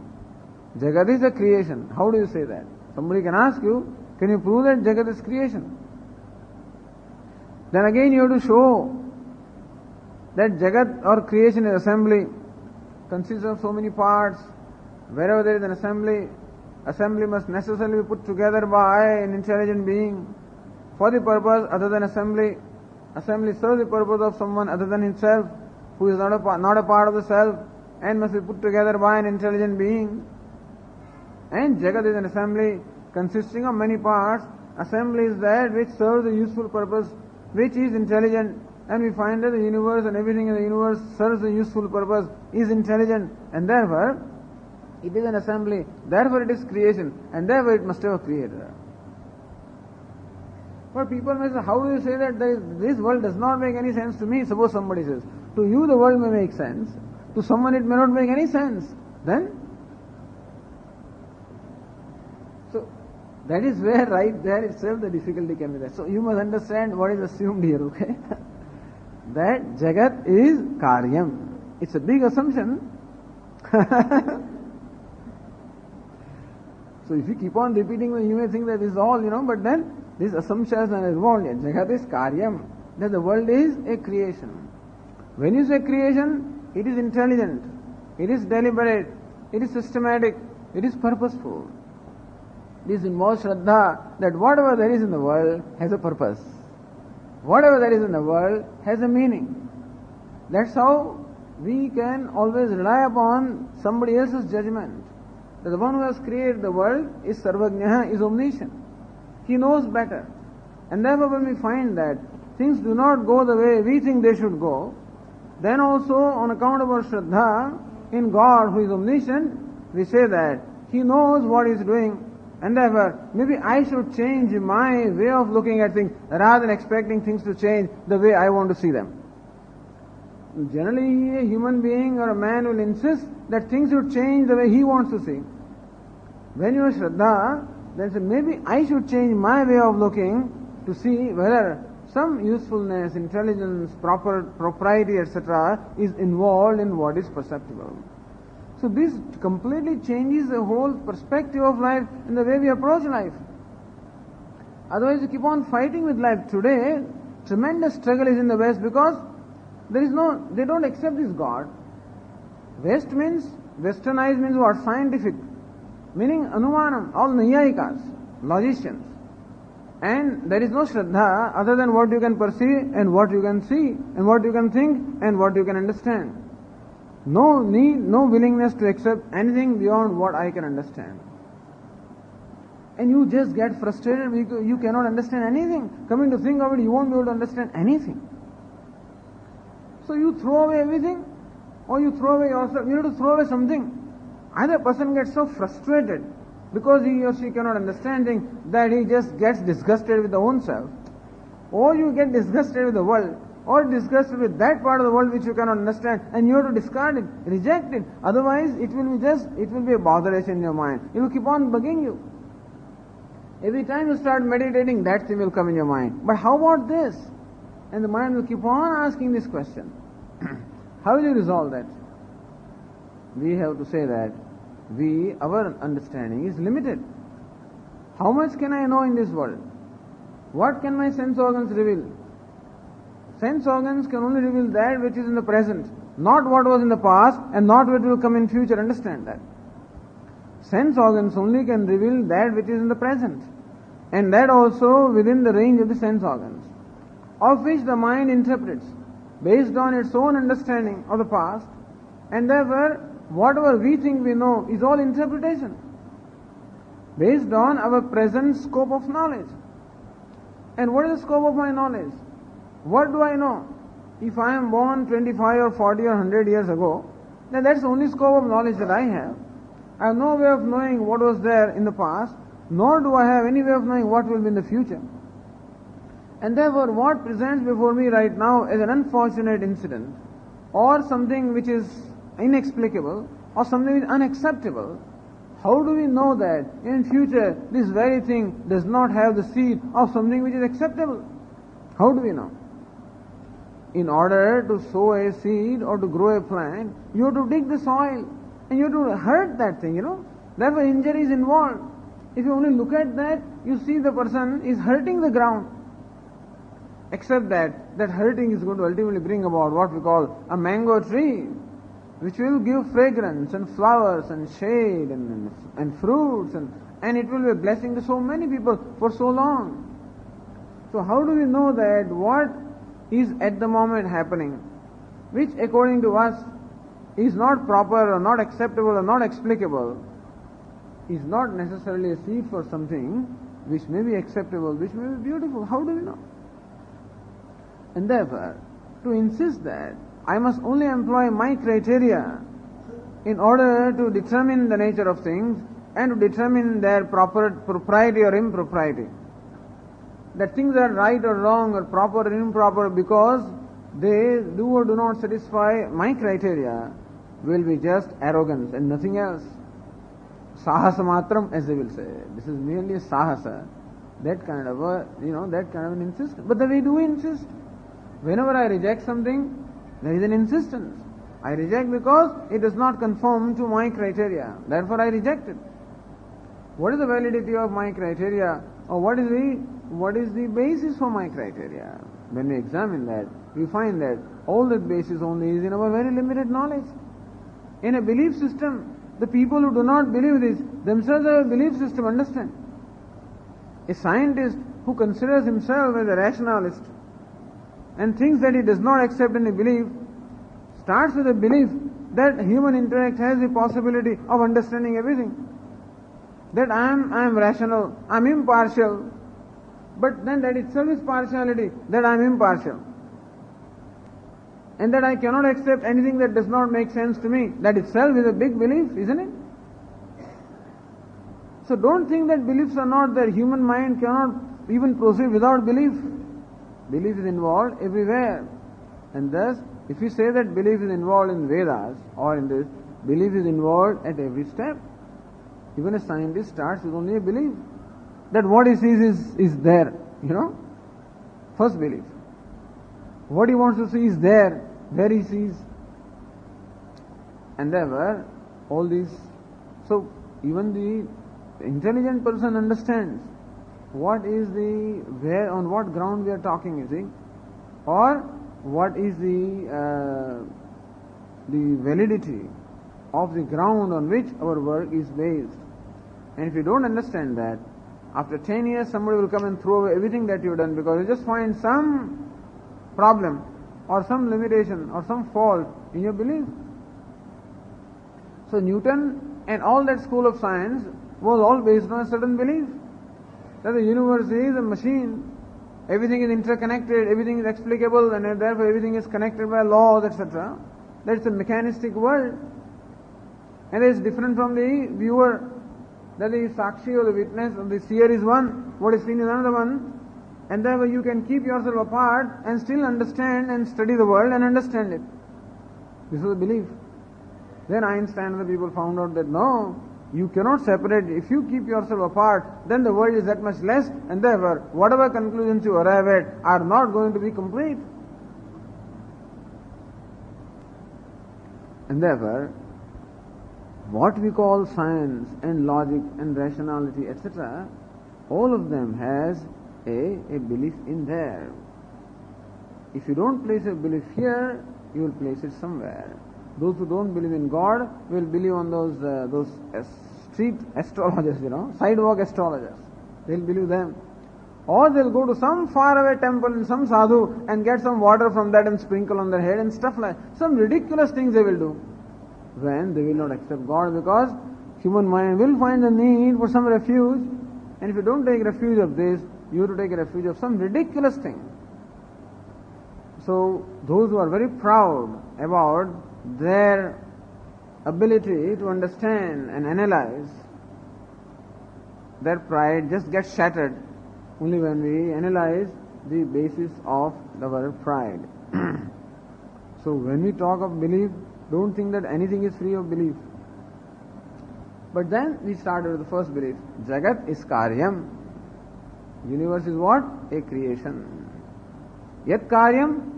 A: Jagat is a creation. How do you say that? Somebody can ask you, can you prove that Jagat is creation? Then again you have to show that Jagat or creation is assembly, consists of so many parts. Wherever there is an assembly, assembly must necessarily be put together by an intelligent being for the purpose other than assembly. Assembly serves the purpose of someone other than himself, who is not a part of the self, and must be put together by an intelligent being. And Jagat is an assembly consisting of many parts. Assembly is that which serves a useful purpose, which is intelligent. And we find that the universe and everything in the universe serves a useful purpose, is intelligent, and therefore it is an assembly, therefore it is creation, and therefore it must have a creator. But people may say, how do you say that this world does not make any sense to me? Suppose somebody says, to you the world may make sense, to someone it may not make any sense. Then? So, that is where right there itself the difficulty can be there. So, you must understand what is assumed here, okay? That Jagat is Karyam. It's a big assumption. So if you keep on repeating, you may think that this is all, but then these assumptions are involved. Jagat is Karyam, that the world is a creation. When you say creation, it is intelligent, it is deliberate, it is systematic, it is purposeful. This involves Shraddha, that whatever there is in the world has a purpose. Whatever there is in the world has a meaning. That's how we can always rely upon somebody else's judgment. That the one who has created the world is Sarvajnaha, is omniscient. He knows better. And therefore when we find that things do not go the way we think they should go, then also on account of our Shraddha in God who is omniscient, we say that He knows what He is doing. And therefore, maybe I should change my way of looking at things rather than expecting things to change the way I want to see them. Generally, a human being or a man will insist that things should change the way he wants to see. When you are Shraddha, then say, maybe I should change my way of looking to see whether some usefulness, intelligence, propriety, etc. is involved in what is perceptible. So this completely changes the whole perspective of life and the way we approach life. Otherwise you keep on fighting with life. Today, tremendous struggle is in the West because they don't accept this God. Westernized means what? Scientific. Meaning Anumanam, all Nayayikas, logicians. And there is no Shraddha other than what you can perceive and what you can see and what you can think and what you can understand. No need, no willingness to accept anything beyond what I can understand. And you just get frustrated because you cannot understand anything. Coming to think of it, you won't be able to understand anything. So you throw away everything, or you throw away yourself. You have to throw away something. Either a person gets so frustrated because he or she cannot understand things that he just gets disgusted with the own self, or you get disgusted with the world, or disgusted with that part of the world which you cannot understand, and you have to discard it, reject it. Otherwise, it will be a botheration in your mind. It will keep on bugging you. Every time you start meditating, that thing will come in your mind. But how about this? And the mind will keep on asking this question. How will you resolve that? We have to say that our understanding is limited. How much can I know in this world? What can my sense organs reveal? Sense organs can only reveal that which is in the present, not what was in the past and not what will come in future. Understand that. Sense organs only can reveal that which is in the present, and that also within the range of the sense organs, of which the mind interprets based on its own understanding of the past, and therefore whatever we think we know is all interpretation based on our present scope of knowledge. And what is the scope of my knowledge? What do I know? If I am born 25 or 40 or 100 years ago, then that's the only scope of knowledge that I have. I have no way of knowing what was there in the past, nor do I have any way of knowing what will be in the future. And therefore, what presents before me right now as an unfortunate incident, or something which is inexplicable, or something which is unacceptable, how do we know that in future this very thing does not have the seed of something which is acceptable? How do we know? In order to sow a seed or to grow a plant, you have to dig the soil and you have to hurt that thing, Therefore injury is involved. If you only look at that, you see the person is hurting the ground. Except that hurting is going to ultimately bring about what we call a mango tree, which will give fragrance and flowers and shade and fruits, and it will be a blessing to so many people for so long. So how do we know that what is at the moment happening, which according to us is not proper or not acceptable or not explicable, is not necessarily a seed for something which may be acceptable, which may be beautiful? How do we know? And therefore, to insist that I must only employ my criteria in order to determine the nature of things and to determine their proper propriety or impropriety, that things are right or wrong or proper or improper because they do or do not satisfy my criteria, will be just arrogance and nothing else. Sahasa matram, as they will say. This is merely a sahasa. That kind of an insistence. But we do insist. Whenever I reject something, there is an insistence. I reject because it does not conform to my criteria. Therefore I reject it. What is the validity of my criteria? Or what is the basis for my criteria? When we examine that, we find that all that basis only is in our very limited knowledge. In a belief system, the people who do not believe this themselves have a belief system, understand? A scientist who considers himself as a rationalist and thinks that he does not accept any belief, starts with a belief that human intellect has the possibility of understanding everything. That I am rational, I am impartial, but then that itself is partiality, that I am impartial. And that I cannot accept anything that does not make sense to me, that itself is a big belief, isn't it? So don't think that beliefs are not there. Human mind cannot even proceed without belief. Belief is involved everywhere. And thus, if we say that belief is involved in Vedas or in this, belief is involved at every step. Even a scientist starts with only a belief that what he sees is there, First belief. What he wants to see is there, where he sees. And therefore, all these, so even the intelligent person understands what is where, on what ground we are talking, you see, or what is the validity of the ground on which our work is based. And if you don't understand that, after 10 years somebody will come and throw away everything that you've done because you just find some problem or some limitation or some fault in your belief. So Newton and all that school of science was all based on a certain belief that the universe is a machine, everything is interconnected, everything is explicable, and therefore everything is connected by laws, etc. That's a mechanistic world, and it is different from the viewer, that the sakshi or the witness or the seer is one, what is seen is another one, and therefore you can keep yourself apart and still understand and study the world and understand it. This was the belief. Then Einstein and the people found out that no, you cannot separate. If you keep yourself apart, then the world is that much less, and therefore whatever conclusions you arrive at are not going to be complete. And therefore, what we call science and logic and rationality, etc., all of them has a belief in there. If you don't place a belief here, you will place it somewhere. Those who don't believe in God will believe on those street astrologers, sidewalk astrologers. They'll believe them. Or they'll go to some faraway temple in some sadhu and get some water from that and sprinkle on their head and stuff like some ridiculous things they will do. When they will not accept God, because human mind will find the need for some refuge, and if you don't take refuge of this, you have to take a refuge of some ridiculous thing. So those who are very proud about their ability to understand and analyze, their pride just gets shattered only when we analyze the basis of our pride. So when we talk of belief, don't think that anything is free of belief. But then we start with the first belief. Jagat is karyam. Universe is what? A creation. Yat karyam,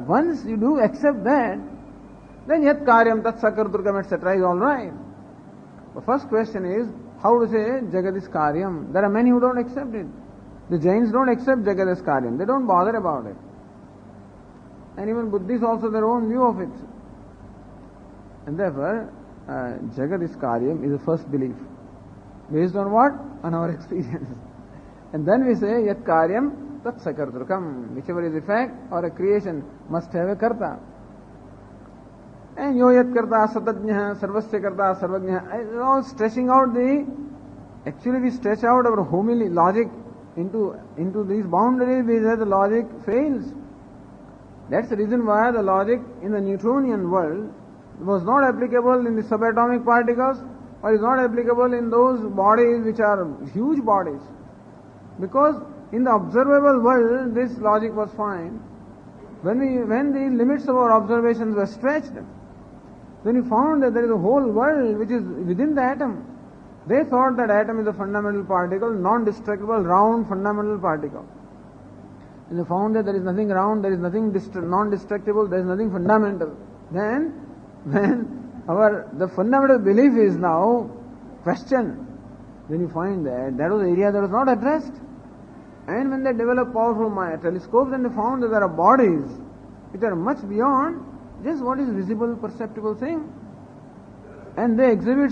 A: once you do accept that, then yat karyam, tat sakarturkam, etc. is all right. The first question is, how to say Jagat is karyam? There are many who don't accept it. The Jains don't accept Jagat as karyam. They don't bother about it. And even Buddhists also their own view of it. And therefore, Jagat is karyam is the first belief. Based on what? On our experience. And then we say, yat karyam tat sakarturkam. Whichever is effect or a creation must have a karta. And yo yat karta satajñah, sarvasya karta sarvajñah. All stretching out actually we stretch out our homily logic into these boundaries where the logic fails. That's the reason why the logic in the Newtonian world was not applicable in the subatomic particles, or is not applicable in those bodies which are huge bodies. Because in the observable world, this logic was fine. When the limits of our observations were stretched, then we found that there is a whole world which is within the atom. They thought that atom is a fundamental particle, non-destructible, round fundamental particle. And they found that there is nothing round, there is nothing non-destructible, there is nothing fundamental. Then, when the fundamental belief is now questioned, then you find that was the area that was not addressed. And when they developed powerful telescopes, then they found that there are bodies which are much beyond just what is visible, perceptible thing. And they exhibit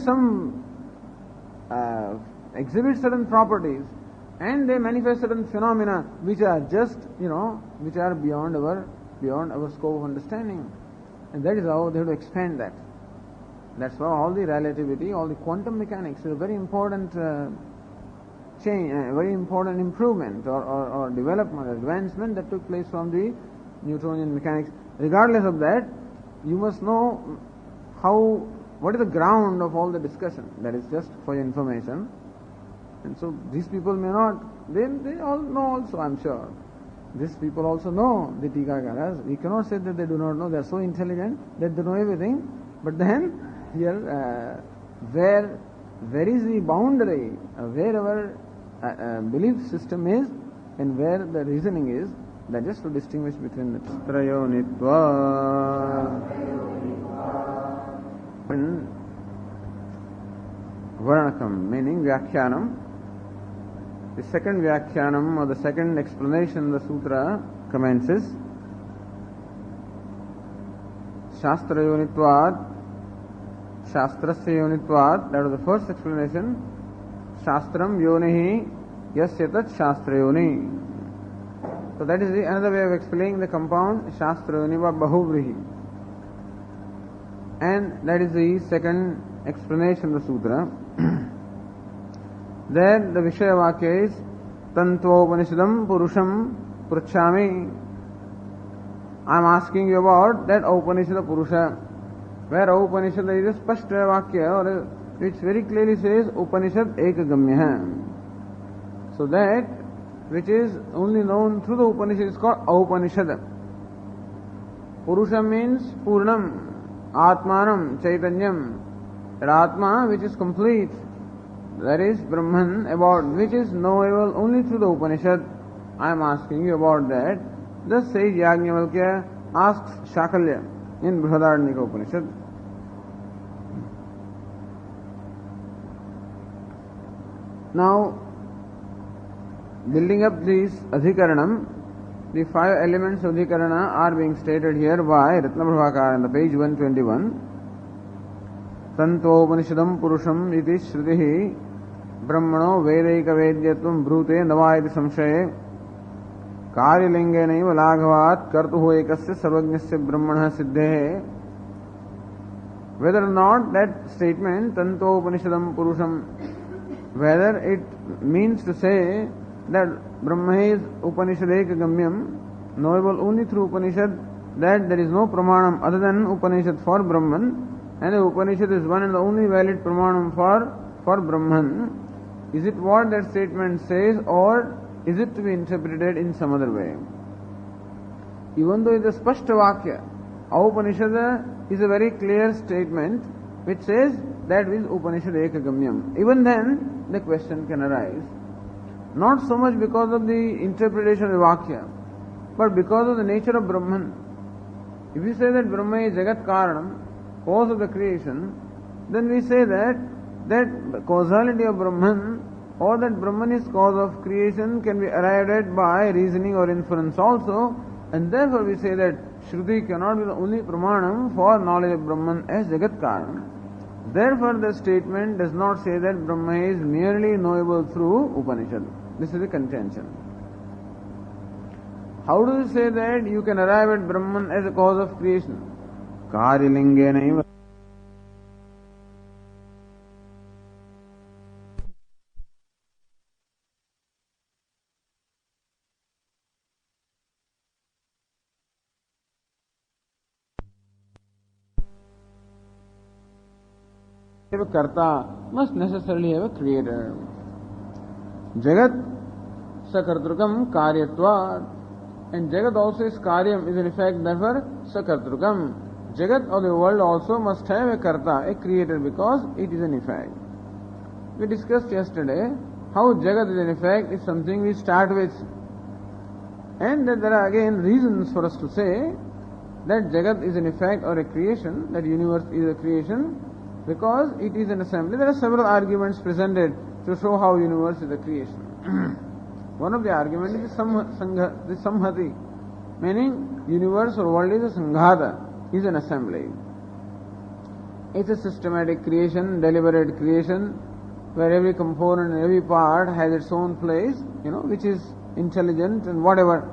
A: certain properties, and they manifest certain phenomena which are just, which are beyond our scope of understanding. And that is how they have to expand that. That's why all the relativity, all the quantum mechanics is a very important change, a very important improvement or development, advancement that took place from the Newtonian mechanics. Regardless of that, you must know what is the ground of all the discussion. That is just for your information. And so these people may not, they all know also, I'm sure. These people also know the Tikakaras. We cannot say that they do not know. They are so intelligent that they know everything. But then, here, where is the boundary, where our belief system is, and where the reasoning is, that just to distinguish between the Trayonitva. Varnakam, meaning Vyakhyanam. The second Vyakhyanam, or the second explanation of the sutra commences. Shastra Yonitvad, Shastrasya Yonitvad, that was the first explanation. Shastram Yonihi Yasyatat Shastra Yoni. So that is another way of explaining the compound Shastra Yoniva Bahuvrihi. And that is the second explanation of the sutra. There the Vishaya Vakya is Tantva Upanishadam Purusham Pruchami. I am asking you about that Upanishad Purusha, where Upanishad there is a Spashta Vakya which very clearly says Upanishad Ekagamya. So that which is only known through the Upanishad is called Upanishad. Purusha means Purnam, Atmanam, Chaitanyam. That Atma which is complete, that is Brahman, about which is knowable only through the Upanishad. I am asking you about that. Thus sage Yajnavalkya asks Shakalya in Brihadaranyaka Upanishad. Now, building up this Adhikaranam, the 5 elements of Adhikarana are being stated here by Ratnaprabhakara on the page 121. तंतोपनिषदम पुरुषम इति श्रुति ब्रह्मणो वेदैक वेद्यत्वं ब्रूते नवा इति संशये कार्यलिंगेनैव लाघवात् कर्तुः एकस्य सर्वज्ञस्य ब्रह्मणः सिद्धेः. Whether or not that statement tantopanishadam purusham, whether it means to say that Brahma is Upanishadeka gamyam, knowable only through Upanishad, that there is no pramanam other than Upanishad for Brahman, and the Upanishad is one and the only valid pramanam for Brahman. Is it what that statement says, or is it to be interpreted in some other way? Even though it is a spashta vakya, Upanishad is a very clear statement which says that is Upanishad Ekagamyam. Even then, the question can arise. Not so much because of the interpretation of the Vakya, but because of the nature of Brahman. If we say that Brahma is Jagat Karanam, cause of the creation, then we say that causality of Brahman, or that Brahman is cause of creation, can be arrived at by reasoning or inference also, and therefore we say that Shruti cannot be the only pramanam for knowledge of Brahman as Jagat Karanam. Therefore the statement does not say that Brahma is merely knowable through Upanishad. This is the contention. How do you say that you can arrive at Brahman as a cause of creation? Karyalingenaiva. A karta must necessarily have a creator. Jagat sakartrukam karyatvat, and Jagat also is karyam, is in effect therefore sakartrukam. Jagat or the world also must have a karta, a creator, because it is an effect. We discussed yesterday how Jagat is in effect is something we start with, and that there are again reasons for us to say that Jagat is an effect or a creation, that universe is a creation, because it is an assembly. There are several arguments presented to show how universe is a creation. One of the arguments is the samhati, meaning universe or world is a sanghata, is an assembly. It's a systematic creation, deliberate creation, where every component and every part has its own place, which is intelligent and whatever,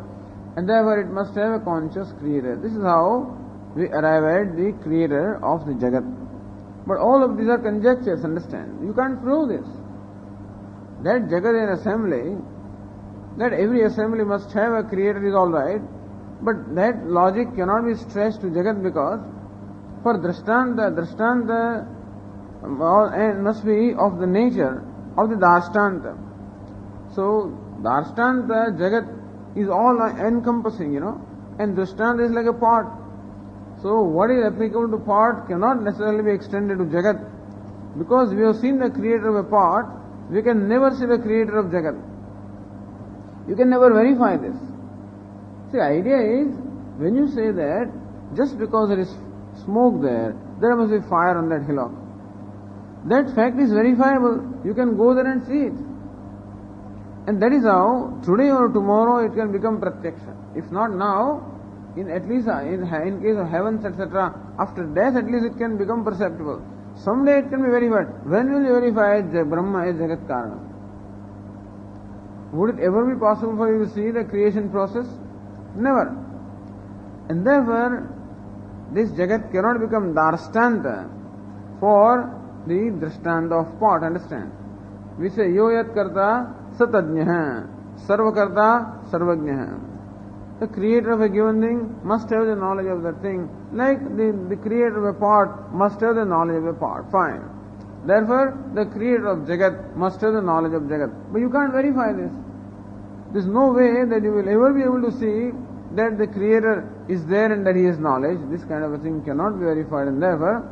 A: and therefore it must have a conscious creator. This is how we arrive at the creator of the Jagat. But all of these are conjectures, understand? You can't prove this. That Jagat is an assembly, that every assembly must have a creator is alright, but that logic cannot be stretched to Jagat, because for Drishtanta must be of the nature of the Darshtanta. So Darshtanta, Jagat is all encompassing, and Drishtanta is like a pot. So what is applicable to pot cannot necessarily be extended to Jagat. Because we have seen the creator of a pot, we can never see the creator of Jagat. You can never verify this. See, the idea is, when you say that just because there is smoke there must be fire on that hillock. That fact is verifiable. You can go there and see it. And that is how today or tomorrow it can become pratyaksha. If not now, in case of heavens, etc., after death at least it can become perceptible. Someday it can be verified. When will you verify Brahma is Jagat Karanam? Would it ever be possible for you to see the creation process? Never. And therefore, this Jagat cannot become Darshtanta for the Drishtanta of pot, understand? We say, Yo Yat Karta Satadnyaha, Sarva Karta Sarvajnaha. The creator of a given thing must have the knowledge of that thing, like the creator of a pot must have the knowledge of a pot. Fine. Therefore, the creator of Jagat must have the knowledge of Jagat. But you can't verify this. There is no way that you will ever be able to see that the creator is there and that he has knowledge. This kind of a thing cannot be verified, and therefore,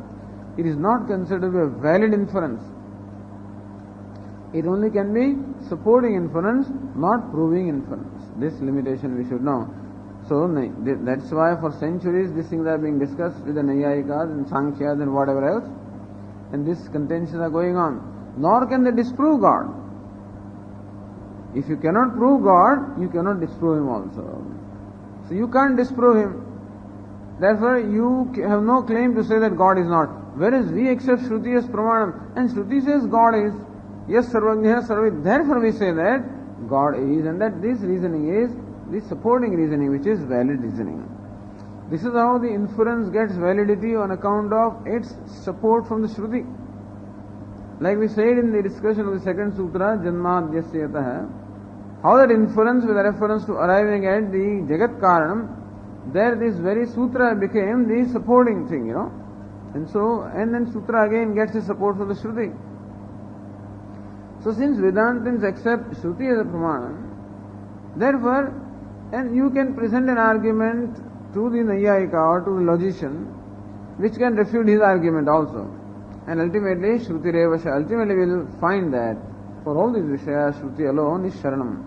A: it is not considered to be a valid inference. It only can be supporting inference, not proving inference. This limitation we should know. So that's why for centuries these things are being discussed with the Nayayikas and Sankhyas and whatever else, and these contentions are going on. Nor can they disprove God. If you cannot prove God, you cannot disprove Him also. So you can't disprove Him. Therefore you have no claim to say that God is not. Whereas we accept Shruti as Pramanam, and Shruti says God is, yes, Sarvajna, Sarvit. Therefore we say that God is, and that this reasoning is the supporting reasoning, which is valid reasoning. This is how the inference gets validity on account of its support from the Shruti. Like we said in the discussion of the second sutra, Janmadhyasya yatah, how that inference with reference to arriving at the Jagat Karanam, there this very sutra became the supporting thing, you know. And then sutra again gets the support from the Shruti. So since Vedantins accept Shruti as a Pramana, therefore, and you can present an argument to the Nayayika or to the logician, which can refute his argument also. And ultimately, Shruti Revasha, ultimately we will find that for all these Vishayas, Shruti alone is Sharanam.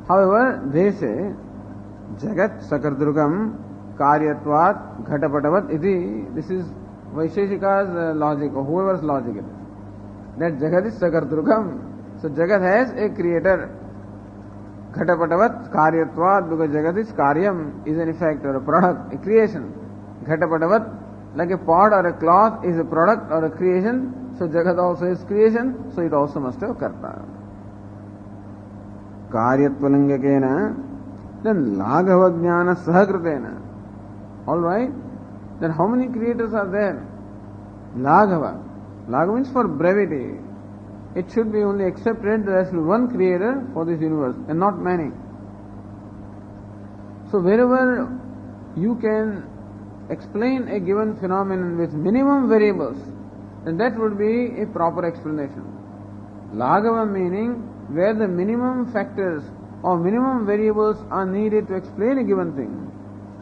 A: However, they say, Jagat Sakardrugam Karyatvat Ghatapatavat iti. This is Vaisheshika's logic, or whoever's logic it is. That Jagat is Sakardrugam. So Jagat has a creator. Ghatapatavat Karyatvat, because Jagat is Karyam, is an effect or a product, a creation. Ghatapatavat, like a pot or a cloth, is a product or a creation. So Jagat also is creation, so it also must have Karta. Karyatvalangakena, then Laghava Jnana Sahakritena. Alright? Then how many creators are there? Laghava. Laghava means for brevity. It should be only accepted that there is one creator for this universe and not many. So wherever you can explain a given phenomenon with minimum variables, then that would be a proper explanation. Laghava meaning where the minimum factors or minimum variables are needed to explain a given thing.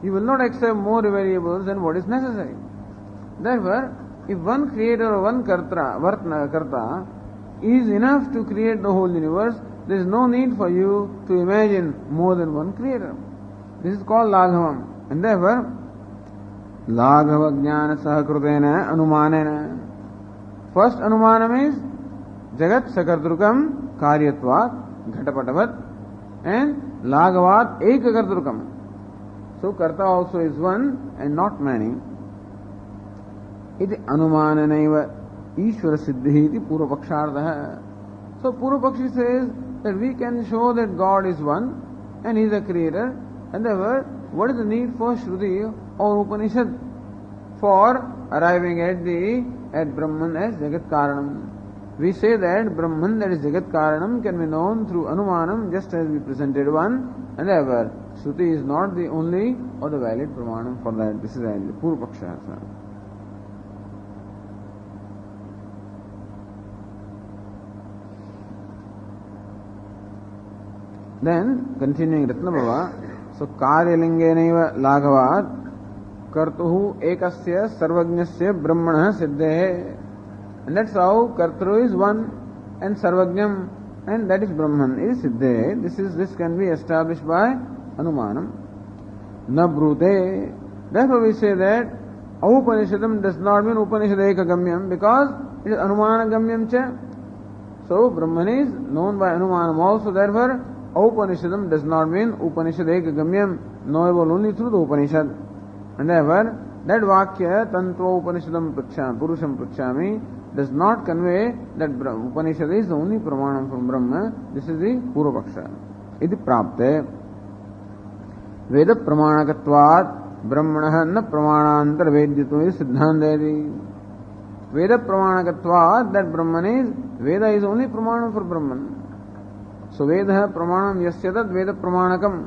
A: You will not accept more variables than what is necessary. Therefore, if one creator or one karta is enough to create the whole universe, there is no need for you to imagine more than one creator. This is called Laghavam. And therefore, Laghava Jnana Sahakrutena Anumanena. First Anumanam is Jagat Sakardrukam Karyatvat Ghatapatavat and Laghavat Ekakardrukam. So Karta also is one and not many. Iti Anumananaiva Ishvara Siddhi iti Purvapakshartha. So Purvapakshi says that we can show that God is one and He is a creator, and therefore what is the need for Shruti or Upanishad for arriving at Brahman as Jagat Karanam? We say that Brahman, that is Jagat Karanam, can be known through Anumanam, just as we presented one, and therefore Shruti is not the only or the valid Pramanam for that. This is the Purvapaksha. Then, continuing Ratnabhava, so Karyalingenaiva Laghavat Kartuhu Ekasya Sarvajnasya Brahmana Siddhe. And that's how Kartru is one and Sarvajnam, and that is Brahman is Siddhe. This can be established by Anumanam. Na Brute. Therefore we say that Upanishadam does not mean Upanishadeka Gamyam, because it is Anumana Gamyam cha. So Brahman is known by Anumanam also. Therefore Upanishadam does not mean Upanishadeka Gamyam, knowable only through the Upanishad. And therefore that Vakya Tantra Upanishadam Purusham Prachami does not convey that Upanishad is the only Pramanam from Brahma. This is the Purvapaksha. Iti Prapte Veda Pramanakatvat Brahmana na Pramanantar Vedyatu is Siddhandayati. Veda Pramanakatvat, that Brahman is, Veda is only Pramanam for Brahman. So Veda Pramanam Yasyadat Veda Pramanakam.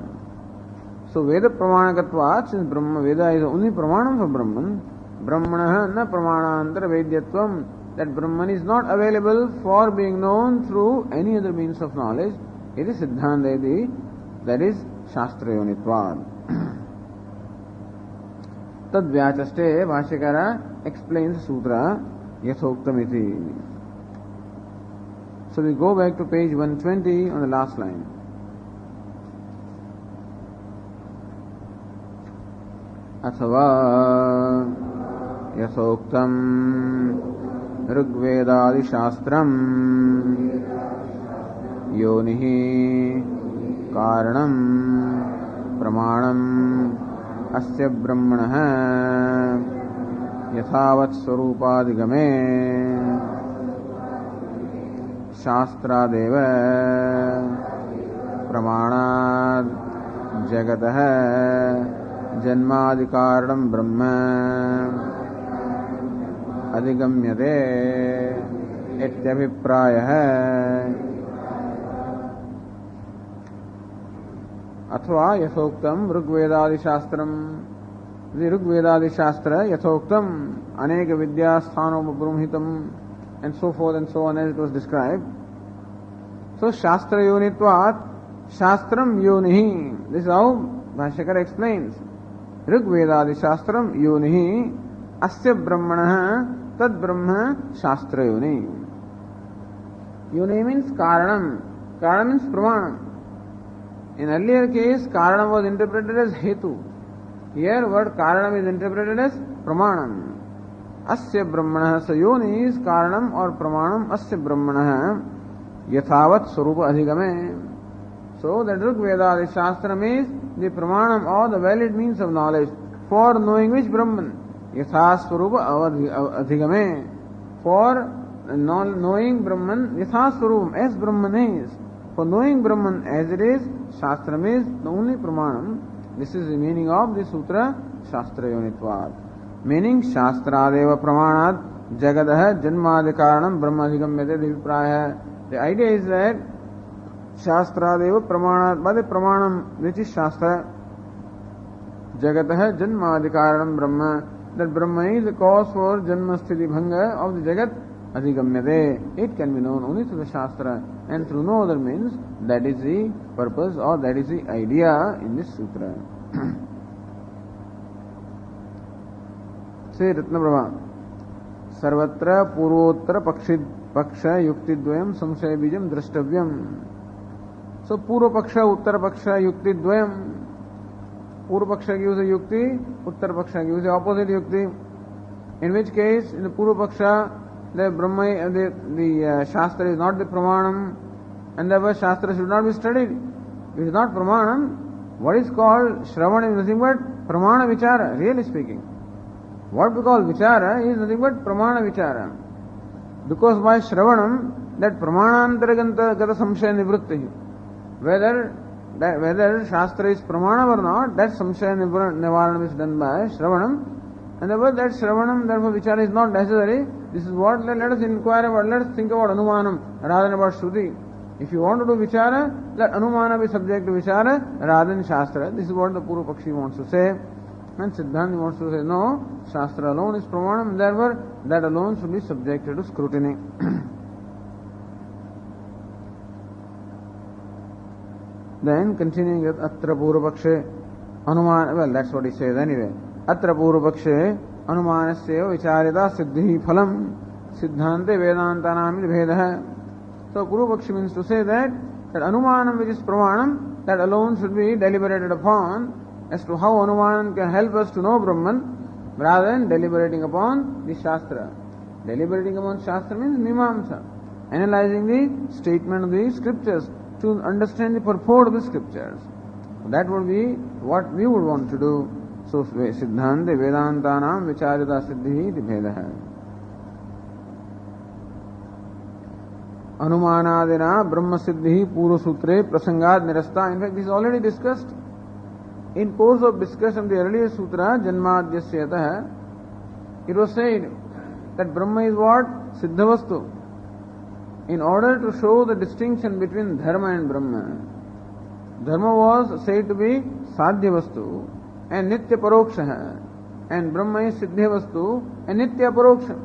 A: So Veda Pramanakatvat, since Brahma Veda is only Pramanam for Brahman, Brahmana na Pramanantar Vedyatvam, that Brahman is not available for being known through any other means of knowledge. It is Siddhandayati, that is Shastra Yonitvad. Tad Vyachaste, Bhashyakara explains Sutra Yathoktamiti. So we go back to page 120 on the last line. Athava Yathoktam Rigvedadi Shastram Yonihi Karanam Pramanam अस्य ब्रह्मणः यथावत् स्वरूपादिगमे शास्त्रादेव प्रमाणात् जगतः जन्मादिकारणं ब्रह्म अधिगम्यते इत्यभिप्रायः। अथवा यथोक्तम ऋग्वेदादिशास्त्रम, ऋग्वेदादिशास्त्र यथोक्तम अनेक विद्यास्थानों ब्रूहितम and so forth and so on as it was described. So Shastra Yonitvat Shastram Yonihi. This is how Bhashyakara explains. Rigvedadi Shastram Yonihi Asya Brahmana Tad Brahma Shastra Yoni. Yoni means Karanam. Karanam means Pramanam. In earlier case, Karanam was interpreted as Hetu. Here word Karanam is interpreted as Pramanam. Asya Brahmana, so Yoni is Karanam or Pramanam. Asya Brahmana Yathavat Swarupa Adhigame. So the Rigveda, the Shastra means the Pramanam or the valid means of knowledge for knowing which Brahman. Yatha Swarupa Adhigame. For knowing Brahman, Yatha Swarupam, as Brahman is. For knowing Brahman as it is, Shastra is the only Pramanam. This is the meaning of the Sutra Shastra Yonitvat. Meaning Shastradeva Pramanat Jagadaha Janmadikaranam Brahmadhigamyate Divipraya. The idea is that Shastradeva Pramanat, by the Pramanam which is Shastra, Jagadaha Janmadikaranam Brahma, that Brahma is the cause for Janma Sthiti Bhanga of the Jagat Adhigamyate. It can be known only through the Shastra and through no other means. That is the purpose or that is the idea in this sutra. Say Ratna Brahma Sarvatra Purvottara Paksha Yukti Dvayam Samshaya Bijam Drashtavyam. So Purva Paksha, Uttara Paksha, Yukti Dvayam. Purva Paksha gives a Yukti, Uttara Paksha gives the opposite Yukti. In which case, in the Purva Paksha, the Brahma, the Shastra is not the Pramanam, and therefore Shastra should not be studied. It is not Pramanam. What is called Shravana is nothing but Pramana Vichara, really speaking. What we call Vichara is nothing but Pramana Vichara. Because by Shravanam, that Pramanantaraganta Gata Samshaya Nivritti, whether Shastra is Pramana or not, that Samshaya Nivaranam is done by Shravanam, and therefore that Shravanam, therefore Vichara is not necessary. This is what let us inquire about, let us think about Anumanam rather than about Shruti. If you want to do Vichara, let Anumana be subject to Vichara rather than Shastra. This is what the Purva Pakshi wants to say. And Siddhanta wants to say, no, Shastra alone is Pramanam, and therefore that alone should be subjected to scrutiny. Then continuing with Atra Purva Pakshe Anuman, well that's what he says anyway. Atra Purva Pakshe Anumanasya Vicharita Siddhi Phalam Siddhante Vedantanam Vedaha. So Purva Pakshi means to say that Anumanam which is Pramanam, that alone should be deliberated upon as to how Anumanam can help us to know Brahman rather than deliberating upon the Shastra. Deliberating upon Shastra means Mimamsa, analyzing the statement of the scriptures to understand the purport of the scriptures. That would be what we would want to do. So Siddhante Vedantanam Vicharita Siddhi Bhedaha. Anumanadina Brahma Siddhi Puru Sutre Prasangad Nirasta. In fact, this is already discussed. In course of discussion of the earlier sutra, Janmadhyasyatah, it was said that Brahma is what? Siddhavastu. In order to show the distinction between Dharma and Brahma, Dharma was said to be Sadhyavastu and Nitya Paroksha, and Brahma is Siddhyavastu and Nitya Paroksha.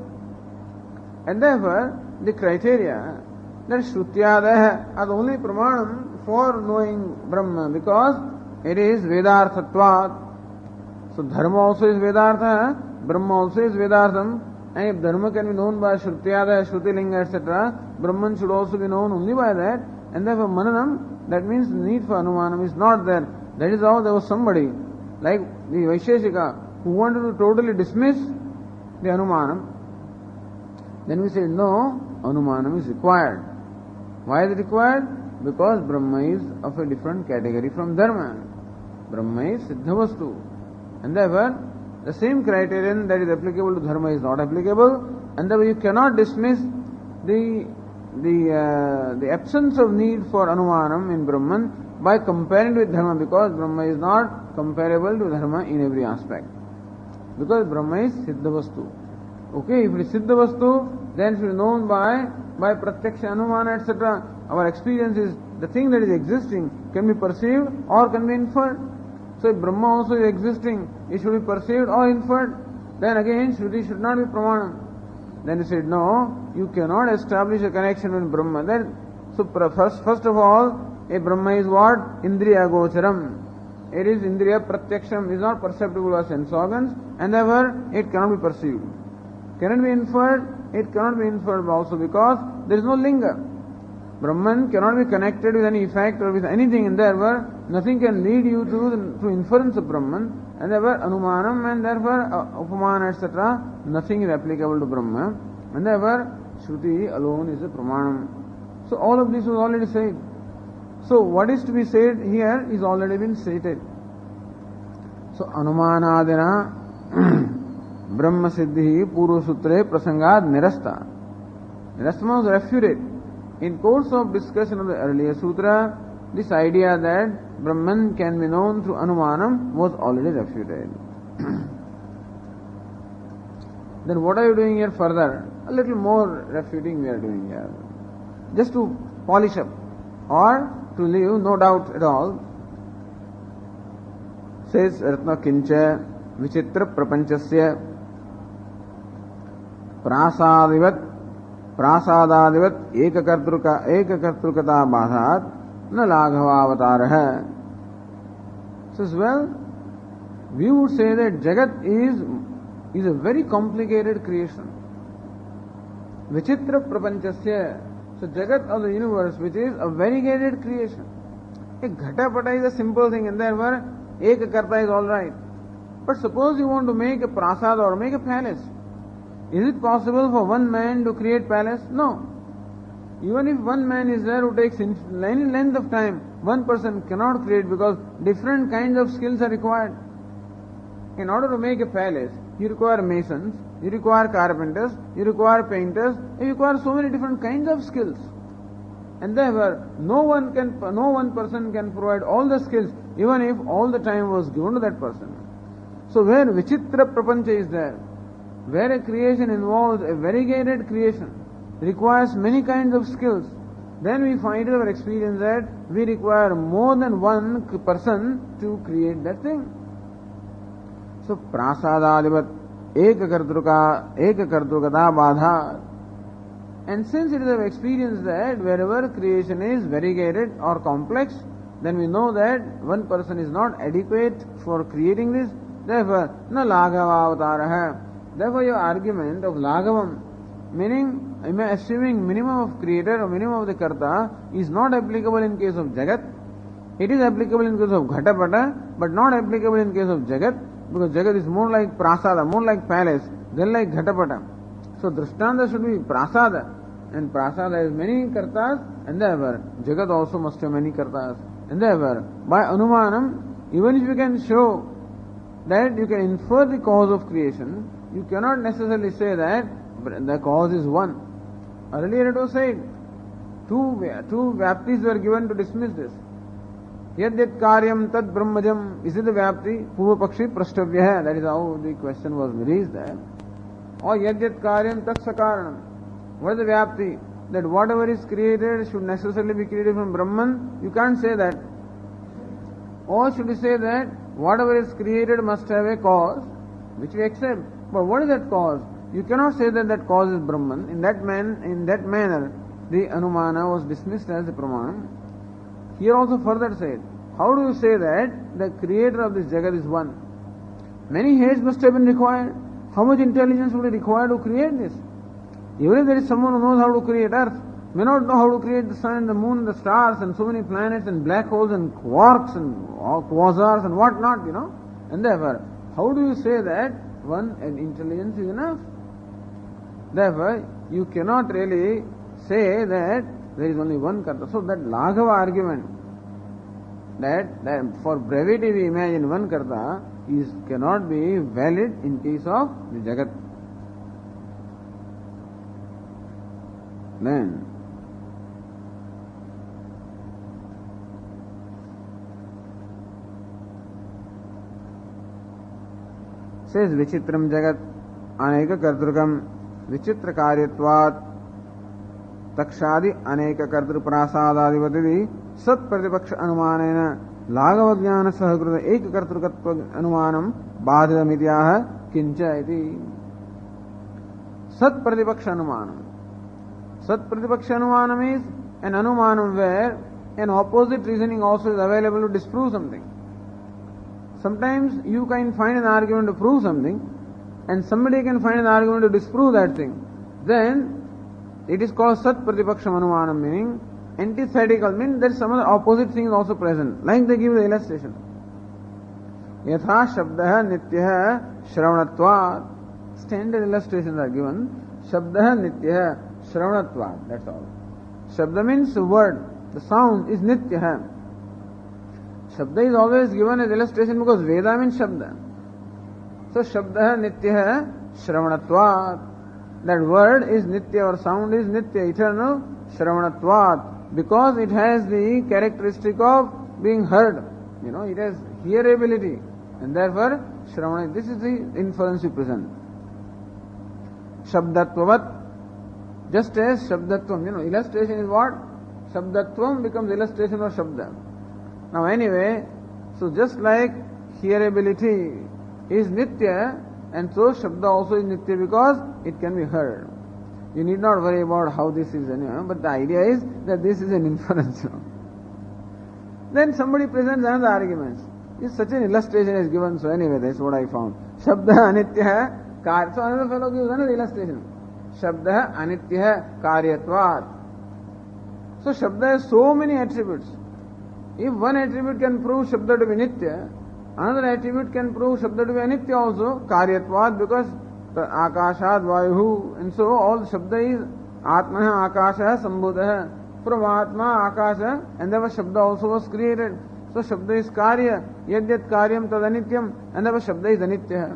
A: And therefore, the criteria that Shrutyadaha are the only Pramanam for knowing Brahma, because it is Vedarthatvat. So Dharma also is Vedartha, Brahma also is Vedartham, and if Dharma can be known by Shrutyada, Shrutilinga, etc., Brahman should also be known only by that, and therefore Mananam, that means the need for Anumanam is not there. That is how there was somebody, like the Vaisheshika, who wanted to totally dismiss the Anumanam. Then we said, no, Anumanam is required. Why is it required? Because Brahma is of a different category from Dharma. Brahma is Siddhavastu. And therefore, the same criterion that is applicable to dharma is not applicable, and therefore you cannot dismiss the absence of need for anumanam in Brahman by comparing with dharma, because Brahma is not comparable to dharma in every aspect. Because Brahma is siddha vastu. Okay, if it is siddha vastu, then it will be known by pratyaksha, anumana, etc. Our experience is the thing that is existing can be perceived or can be inferred. So if Brahma also is existing, it should be perceived or inferred. Then again, Shruti should not be pramanam. Then he said, no, you cannot establish a connection with Brahma. Then, so first of all, a Brahma is what? Indriya gocharam. It is Indriya pratyaksham, it is not perceptible by sense organs, and therefore it cannot be perceived. Can it be inferred? It cannot be inferred also because there is no linga. Brahman cannot be connected with any effect or with anything, and therefore nothing can lead you to inference of Brahman, and therefore anumanam, and therefore upamana, etc. Nothing is applicable to Brahma, and therefore Shruti alone is a pramanam. So all of this was already said. So what is to be said here is already been stated. So anumanadina Brahma siddhi purva sutre prasangad nirasta. Nirasta was refuted. In course of discussion of the earlier sutra, this idea that Brahman can be known through anumanam was already refuted. Then what are you doing here further? A little more refuting we are doing here. Just to polish up or to leave no doubt at all. Says Ratna Kincha Vichitra Prapanchasya Prasadadivat Ekakartrukata Bhasat Na Laghava Avatarah. Says, well, we would say that Jagat is a very complicated creation. Vichitra Prapanchasya. So Jagat of the universe, which is a variegated creation. A Ghatapata is a simple thing, and therefore Ekakarta is alright. But suppose you want to make a prasad or make a palace. Is it possible for one man to create palace? No. Even if one man is there who takes any length of time, one person cannot create because different kinds of skills are required. In order to make a palace, you require masons, you require carpenters, you require painters, you require so many different kinds of skills. And therefore, no one person can provide all the skills, even if all the time was given to that person. So where Vichitra Prapancha is there, where a creation involves a variegated creation, requires many kinds of skills, then we find in our experience that we require more than one person to create that thing. So prasadadivat ekakartrukata badha. And since it is our experience that wherever creation is variegated or complex, then we know that one person is not adequate for creating this. Therefore, na laghava avataraha. Therefore, your argument of laghavam, meaning assuming minimum of creator or minimum of the karta, is not applicable in case of Jagat. It is applicable in case of Ghatapata, but not applicable in case of Jagat, because Jagat is more like prasada, more like palace, than like Ghatapata. So Drishtanta should be prasada, and prasada has many kartas, and therefore Jagat also must have many kartas. And therefore, by anumanam, even if you can show that you can infer the cause of creation, you cannot necessarily say that the cause is one. Earlier it was said, two vyaptis were given to dismiss this. Yad karyam tad brahmajam, is it the vyapti? Purva pakshi prashtavya, that is how the question was raised there. Or yad karyam tad sakaranam. What is the vyapti? That whatever is created should necessarily be created from Brahman? You can't say that. Or should we say that whatever is created must have a cause, which we accept. But what is that cause? You cannot say that that cause is Brahman. In that manner, the Anumana was dismissed as a Pramanam. Here also further said, how do you say that the creator of this Jagat is one? Many heads must have been required. How much intelligence would be required to create this? Even if there is someone who knows how to create earth, may not know how to create the sun and the moon and the stars and so many planets and black holes and quarks and quasars and what not, And therefore, how do you say that one intelligence is enough? Therefore, you cannot really say that there is only one karta. So that Laghava argument, that for brevity we imagine one karta, cannot be valid in case of the Jagat. Then says Vichitram Jagat Aneka Kartrukam Vichitra Karyatvat Takshadi Aneka Kartru Prasadadivati Sat Pratipaksha Anumanena Lagavajnana Sahakruta Eka Kartrukatva Anumanam Badhidamityah Kincha iti Sat Pratipaksha Anumanam. Sat Pratipaksha Anumanam is an Anumanam where an opposite reasoning also is available to disprove something. Sometimes you can find an argument to prove something and somebody can find an argument to disprove that thing. Then it is called Sat Pratipaksha Anumanam, meaning antithetical, means there is some other opposite thing is also present. Like they give the illustration. Yatha Shabdaha Nityaha Shravanatvat. Standard illustrations are given. Shabdaha Nityaha Shravanatvat. That's all. Shabda means the word. The sound is Nityaha. Shabda is always given as illustration because Veda means Shabda. So Shabda Nitya Shravanatvat. That word is Nitya or sound is Nitya, eternal Shravanatvat. Because it has the characteristic of being heard. It has hearability. And therefore Shravana, this is the inference you present. Shabdatvavat. Just as Shabdatvam, illustration is what? Shabdatvam becomes illustration of Shabda. Now anyway, so just like hearability is Nitya, and so Shabda also is Nitya because it can be heard. You need not worry about how this is, but the idea is that this is an inference. Then somebody presents another argument. If such an illustration is given, so anyway, that's what I found. Shabda Anitya Karya. So another fellow gives another illustration. Shabda Anitya Karyatvat. So Shabda has so many attributes. If one attribute can prove Shabda to be Nitya, another attribute can prove Shabda to be Anitya also, Karyatvat, because Akashad Vayuhu, and so all Shabda is Atmaha Akasha Sambhudaha. From Atma Akasha, and therefore Shabda also was created. So Shabda is Karya, Yadyat Karyam Tad Anityam, and therefore Shabda is Anitya.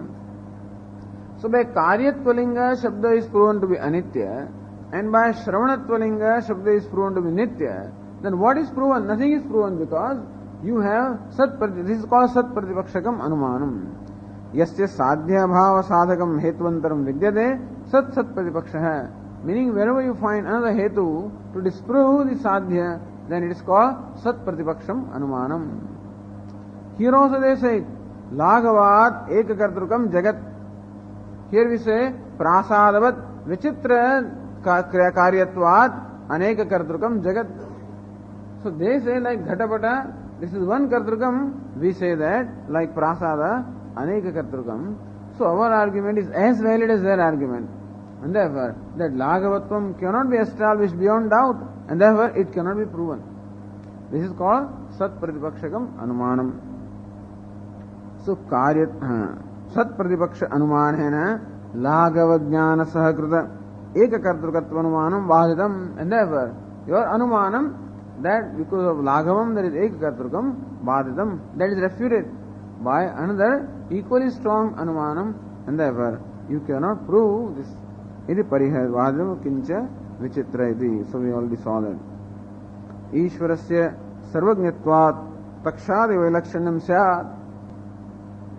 A: So by Karyatvalinga, Shabda is proven to be Anitya, and by Shravanatvalinga, Shabda is proven to be Nitya. Then what is proven? Nothing is proven because you have this is called Sat Pratipakshakam Anumanam. Yasya Sadhya Bhava Sadhakam Hetvantaram Vidyade Sat Sat Pratipakshaha. Meaning wherever you find another Hetu to disprove the Sadhya, then it is called Sat Pratipaksham Anumanam. Here also they say Laghavat Ekakartrukam Jagat. Here we say Prasadavat Vichitra Karyatvat Aneka Kartrukam Jagat. So they say like Ghatapata, this is one Kartrukam, we say that like Prasada, Aneka Kartrukam. So our argument is as valid as their argument. And therefore, that Laghavatvam cannot be established beyond doubt, and therefore it cannot be proven. This is called Sat Pratipakshakam Anumanam. So Sat Pratipaksha Anuman hai na Laghavajnana Sahakruta Eka Kartrukatva Anumanam Vaditam, and therefore your Anumanam that because of Laghavam there is Eka Kartrukam Vaditam, that is refuted by another equally strong Anumanam, and therefore you cannot prove this. Iti parihar vadam kincha vichitra iti. So we already saw that. Ishvarasya sarvajñatvat takshadi vailakshanyam syat.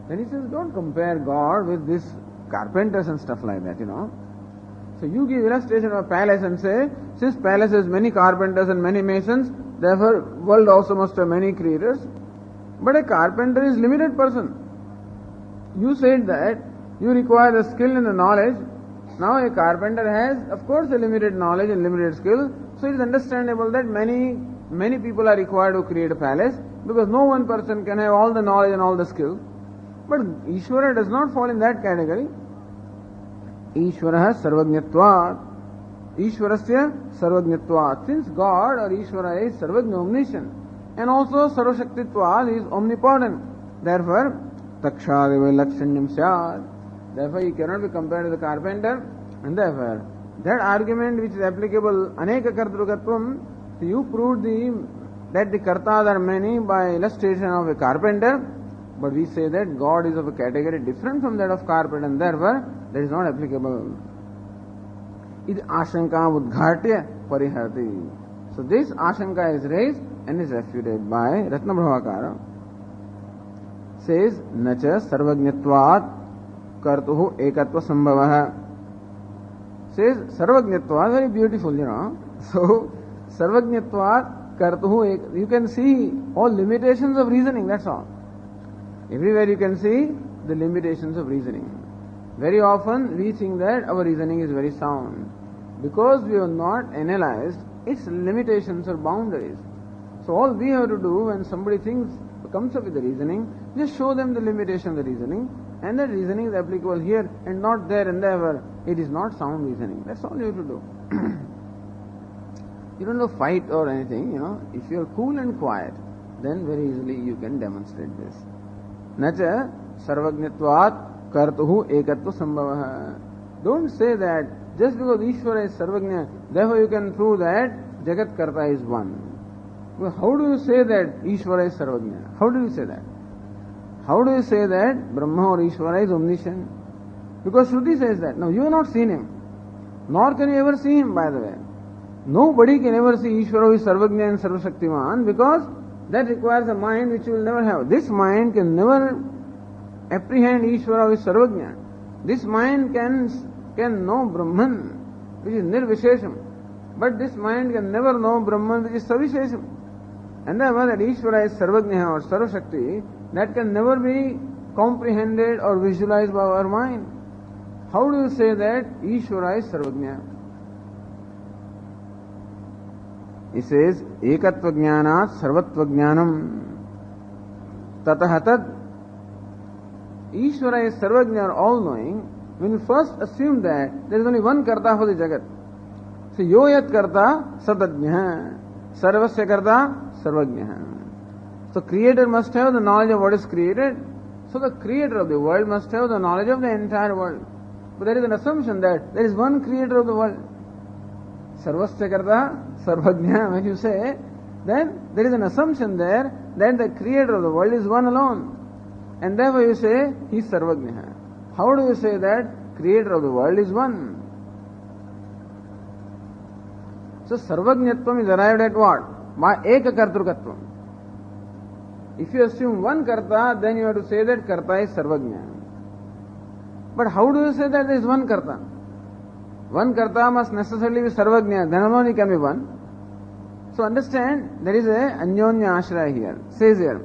A: Then he says, don't compare God with these carpenters and stuff like that, So you give illustration of a palace and say, since palace has many carpenters and many masons, therefore world also must have many creators. But a carpenter is limited person. You said that you require the skill and the knowledge. Now a carpenter has, of course, a limited knowledge and limited skill, so it is understandable that many people are required to create a palace, because no one person can have all the knowledge and all the skill. But Ishvara does not fall in that category. Ishvara sarvajñatvat. Ishvarasya sarvajñatvat. Since God or Ishvara is sarvajña, omniscient, and also sarvashaktitvat is omnipotent. Therefore, takshadeva lakshanyam syat. Therefore, he cannot be compared to the carpenter, and therefore, that argument which is applicable, Aneka Kartrukatvam, you proved that the kartas are many by illustration of a carpenter, But we say that God is of a category different from that of carpet and therefore that is not applicable. Id ashanka udghatya pariharti. So this ashanka is raised and is refuted by Ratna Bhavakara. Says, nacha sarvajñatvat kartuhu ekatva sambhavah. Says, sarvajñatvat, very beautiful, So, sarvajñatvat kartuhu, you can see all limitations of reasoning, that's all. Everywhere you can see the limitations of reasoning. Very often we think that our reasoning is very sound because we have not analyzed its limitations or boundaries. So all we have to do when somebody comes up with the reasoning, just show them the limitation of the reasoning, and that reasoning is applicable here and not there and there. It is not sound reasoning. That's all you have to do. You don't have to fight or anything, If you are cool and quiet, then very easily you can demonstrate this. Nacha sarvajñatvat kartuhu ekatva sambhavah. Don't say that just because Ishvara is sarvajña, therefore you can prove that Jagat Karta is one. Well, how do you say that Ishvara is sarvajña? How do you say that? How do you say that Brahma or Ishvara is omniscient? Because Shruti says that. Now you have not seen him. Nor can you ever see him, by the way. Nobody can ever see Ishvara who is sarvajña and sarvashaktiman because that requires a mind which you will never have. This mind can never apprehend Ishvara who is sarvajña. This mind can know Brahman, which is nirvishesham. But this mind can never know Brahman, which is savishesham. And therefore that Ishvara is sarvajña or sarvashakti, that can never be comprehended or visualized by our mind. How do you say that Ishvara is sarvajña? He says, ekatva jnanat sarvatva jnanam tatah tad. Ishvara is sarvajña or all-knowing. When you first assume that there is only one karta for the jagat. So, yo yat karta sadajñah, sarvasya karta sarvajñah. So, creator must have the knowledge of what is created. So, the creator of the world must have the knowledge of the entire world. But there is an assumption that there is one creator of the world. Sarvasya karta sarvajñah, when you say, then there is an assumption there that the creator of the world is one alone. And therefore you say, he is sarvajñah. How do you say that creator of the world is one? So sarvajñatvam is arrived at what? By eka kartrukatvam. If you assume one karta, then you have to say that karta is sarvajña. But how do you say that there is one karta? One karta must necessarily be sarvajña, then alone he can be one. So understand, there is a anyonya ashraya here. Says here,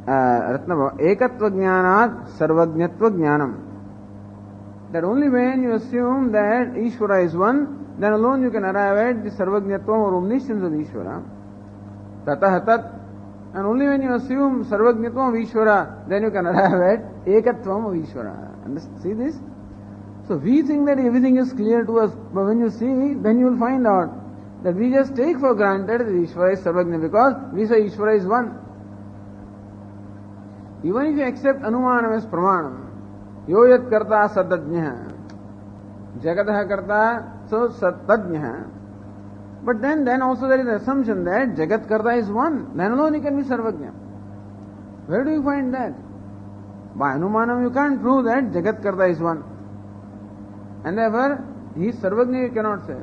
A: Ratnava, ekatva jnanat sarvajñatva jnanam. That only when you assume that Ishvara is one, then alone you can arrive at the sarvajñatvam or omniscience of Ishvara. Tatah tat. And only when you assume sarvajñatvam of Ishvara, then you can arrive at ekatvam of Ishvara. See this? So we think that everything is clear to us, but when you see, then you will find out that we just take for granted that Ishvara is sarvajña because we say Ishvara is one. Even if you accept anumanam as pramanam, yo yat karta sadajñah, jagatah karta so sattajñah. But then also there is an assumption that jagat karta is one, then alone he can be sarvajña. Where do you find that? By anumanam you can't prove that jagat karta is one. And therefore he is sarvajña you cannot say.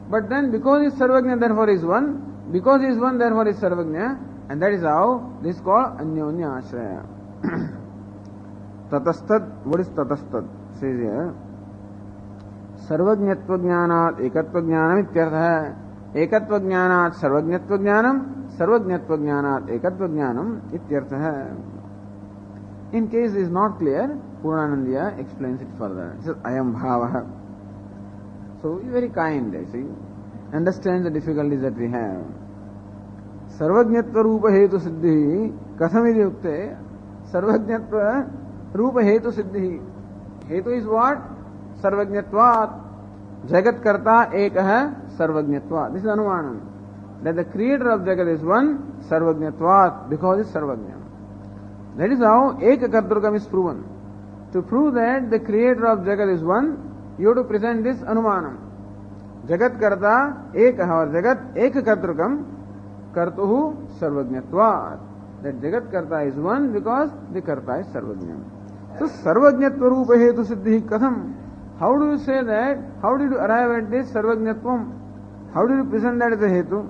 A: But then because he is sarvajña therefore he is one, because he is one therefore he is sarvajña. And that is how this is called anyonya ashraya. Tatastad, what is tatastad? Says here, sarvajñatva jnanat ekatva jnanam ityartha. Ekatva jnanat sarvajñatva jnanam, sarvajñatva jnanat ekatva jnanam ityartha. In case it is not clear, Purnanandiya explains it further. He says, ayam bhavaha. So he is very kind, I see. Understands the difficulties that we have. सर्वज्ञत्व रूप हेतु सिद्धि कथमिति उक्ते सर्वज्ञत्व रूप हेतु सिद्धि हेतु is what सर्वज्ञत्वात् जगत कर्ता एक है सर्वज्ञत्वात् दिस इज अनुमानम दैट द क्रिएटर ऑफ जगत इज वन सर्वज्ञत्वात् बिकॉज इज सर्वज्ञ दैट इज हाउ एक कर्तृकम is proven to prove that the creator of जगत is one you to present this अनुमानम जगत कर्ता एक है और जगत एक कर्तृकम कर्तुः सर्वज्ञत्वात् that Jagat Karta is one because the Karta is Sarvajna. So Sarvajnatva Rupa Hetu Siddhi Katham. How do you say that? How did you arrive at this Sarvajnatvam? How did you present that as a Hetu?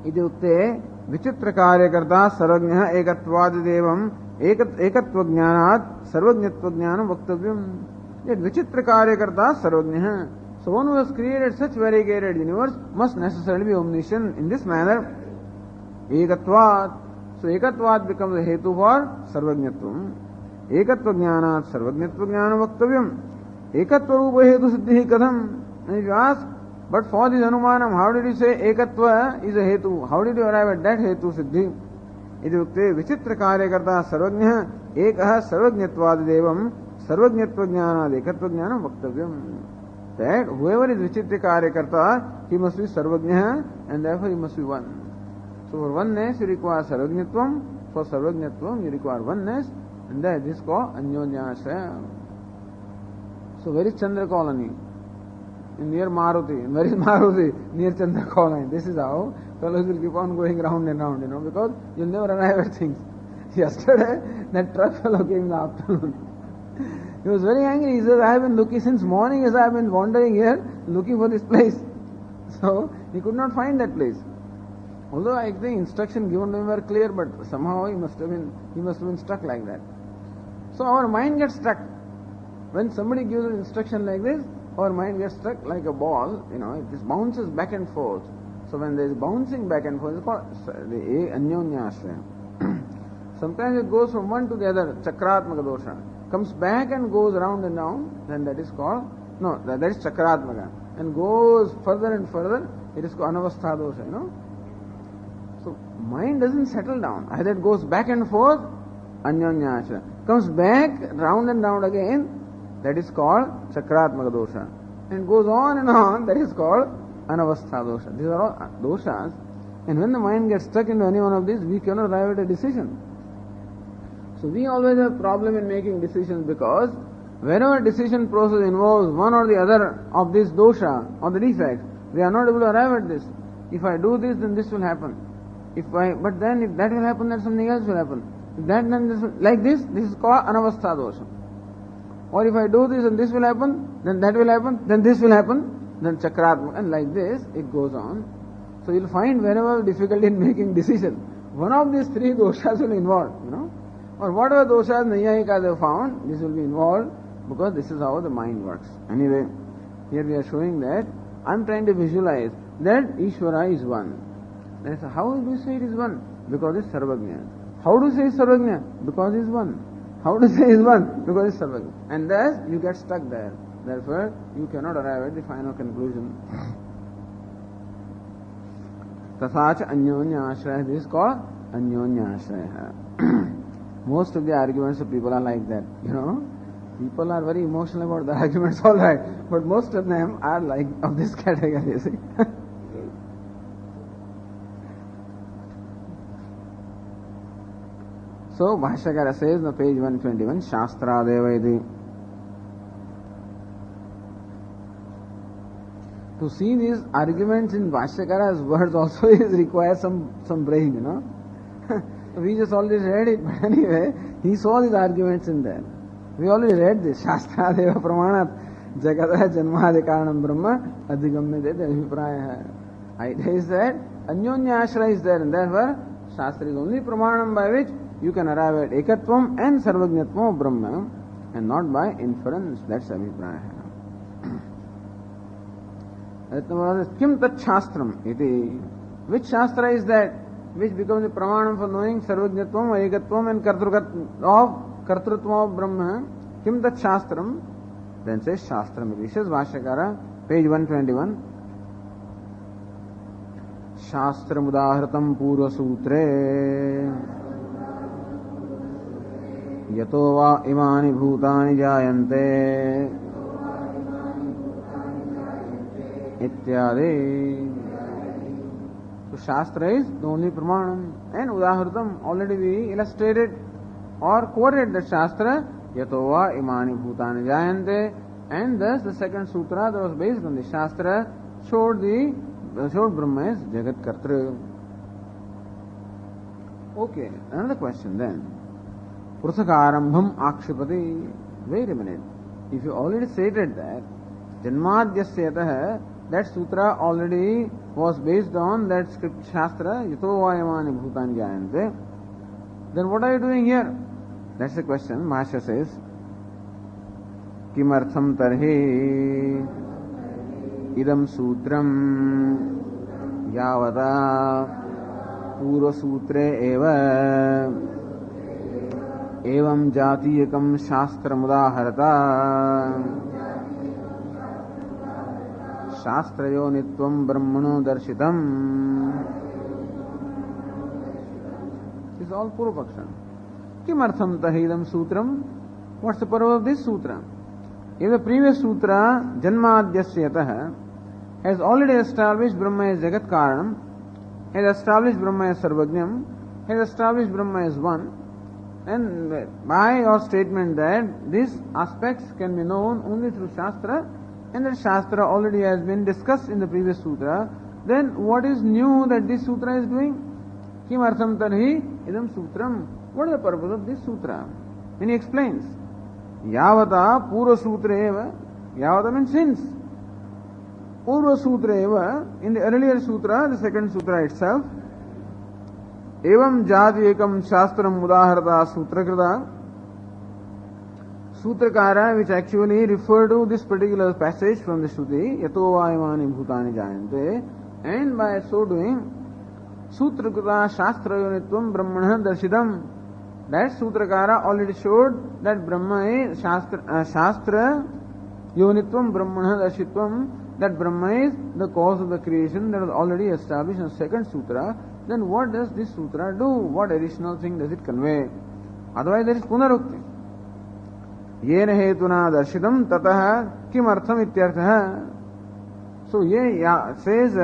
A: Iti ukte Vichitra Karya Karta Sarvajnah Ekatvad Devam Ekatva Jnanat Sarvajnatva Jnanam Vaktavyam. Yet Vichitra Karya Karta Sarvajnah. So one who has created such variegated universe must necessarily be omniscient in this manner. Ekatvat. So Ekatvat becomes a Hetu for Sarvajnatvam. Ekatva Jnanat Sarvajnatva Jnanam Vaktavyam. Ekatva Rupa Hetu Siddhi Katham. And if you ask, but for this Anumanam, how did you say Ekatva is a Hetu? How did you arrive at that Hetu Siddhi? Iti ukte Vichitra Karya Karta Sarvajnah Ekah Sarvajnatvad Devam Sarvajnatva Jnanat Ekatva Jnanam Vaktavyam. That whoever is Vichitra Karya Karta, he must be Sarvajnah and therefore he must be one. So for oneness you require Sarvajnatvam, for Sarvajnatvam you require oneness, and that is called Anyonyasraya. So where is Chandra colony? Near Maruti. And where is Maruti? Near Chandra colony. This is how fellows will keep on going round and round, because you'll never arrive at things. Yesterday, that truck fellow came in the afternoon. He was very angry. He says, I have been looking since morning as I have been wandering here, looking for this place. So, he could not find that place. Although I think instruction given to him were clear, but somehow he must have been stuck like that. So our mind gets stuck. When somebody gives an instruction like this, our mind gets stuck like a ball, it just bounces back and forth. So when there is bouncing back and forth, it's called the Anyonyasraya. Sometimes it goes from one to the other, Chakratmaka dosha. Comes back and goes round and round, then that is called, that is Chakratmaka. And goes further and further, it is called Anavastha dosha, So mind doesn't settle down. Either it goes back and forth, Anyonyasraya. Comes back round and round again, that is called Chakratmaka dosha. And goes on and on, that is called Anavastha dosha. These are all doshas. And when the mind gets stuck into any one of these, we cannot arrive at a decision. So we always have problem in making decisions, because whenever decision process involves one or the other of this dosha or the defects, we are not able to arrive at this. If I do this, then this will happen. But then if that will happen, then something else will happen. If that, then this will, like this is called Anavastha dosha. Or if I do this and this will happen, then that will happen, then this will happen, then Chakratmaka, and like this it goes on. So you'll find whenever difficulty in making decision, one of these three doshas will involve, or whatever doshas Nayayika they found, this will be involved, because this is how the mind works. Anyway, here we are showing that I'm trying to visualize that Ishvara is one. Then how do you say it is one? Because it's Sarvajna. How do you say it's Sarvajna? Because it's one. How to say is one? Because it's Sarvajna. And thus you get stuck there. Therefore, you cannot arrive at the final conclusion. Tathacha Anyonyasraya. This is called Anyonyasraya. Most of the arguments of people are like that. People are very emotional about the arguments, all right. But most of them are like of this category, you see. So, Bhashyakara says on page 121, Shastra Devaiti. To see these arguments in Bhashyakara's words also requires some brain, We just already read it, but anyway, he saw these arguments in there. We already read this. Shastra Deva Pramanat Jagata Janmadi Karanam Brahma Adhigamya Dede Abhipraya. Idea is that Anyonyasraya is there, and therefore Shastra is only Pramanam by which you can arrive at Ekatvam and Sarvajnatvam of Brahma, and not by inference. That's Abhipraya. Kim Tat Shastram iti. Which Shastra is that which becomes the Pramanam for knowing Sarvajnatvam, Ekatvam and Kartrutvam of Brahma? Kim Tat Shastram? Then says Shastram iti. Says Bhashyakara, page 121. Shastram Udahratam Purva Sutre. Yato va imani bhutani jayante ityadi. So Shastra is the only Pramanam, and Udahratam already we illustrated or quoted the Shastra Yato va imani bhutani jayante, and thus the second sutra that was based on the Shastra showed Brahma as Jagat Kartra. Okay, another question then. Pruthakarambham akshipati. Wait a minute. If you already stated that Janmadhyasya that sutra already was based on that script shastra, Yato Vayamani Bhutani Jayante, then what are you doing here? That's the question. Mahasya says, Kimartham tarhi idam sutram yavata purva sutre eva evam jatiyakam shastram udaharata शास्त्रयो नित्वं ब्रह्मणो दर्शितम. This is all Purvapaksha. Kimartham tahidam sutram? What's the purpose of this sutra? If the previous sutra, Janmadhyasya has already established Brahma as Jagat Karanam, has established Brahma as Sarvajñam, has established Brahma as one, and by your statement that these aspects can be known only through Shastra, and that Shastra already has been discussed in the previous sutra, then what is new that this sutra is doing? Kimartham tarhi idam sutram. What is the purpose of this sutra? Then he explains. Yavata purva sutra eva. Yavata means since. Purva sutra eva, in the earlier sutra, the second sutra itself, evam jati ekam shastram udaharata sutrakrita. Sutrakara, which actually refer to this particular passage from the Shruti, Yato Vayamani Bhutani Jayante, and by so doing, Sutrakrita Shastra Yonitvam Brahmana Darshitam. That Sutrakara already showed that Brahma is Shastra Yonitvam Brahmana Darshitvam, that Brahma is the cause of the creation that was already established in the second sutra. Then what does this sutra do? What additional thing does it convey? Otherwise there is Punarukti. येन हेतुना दर्शितम ततः किमर्थम इत्यर्थः. So ye says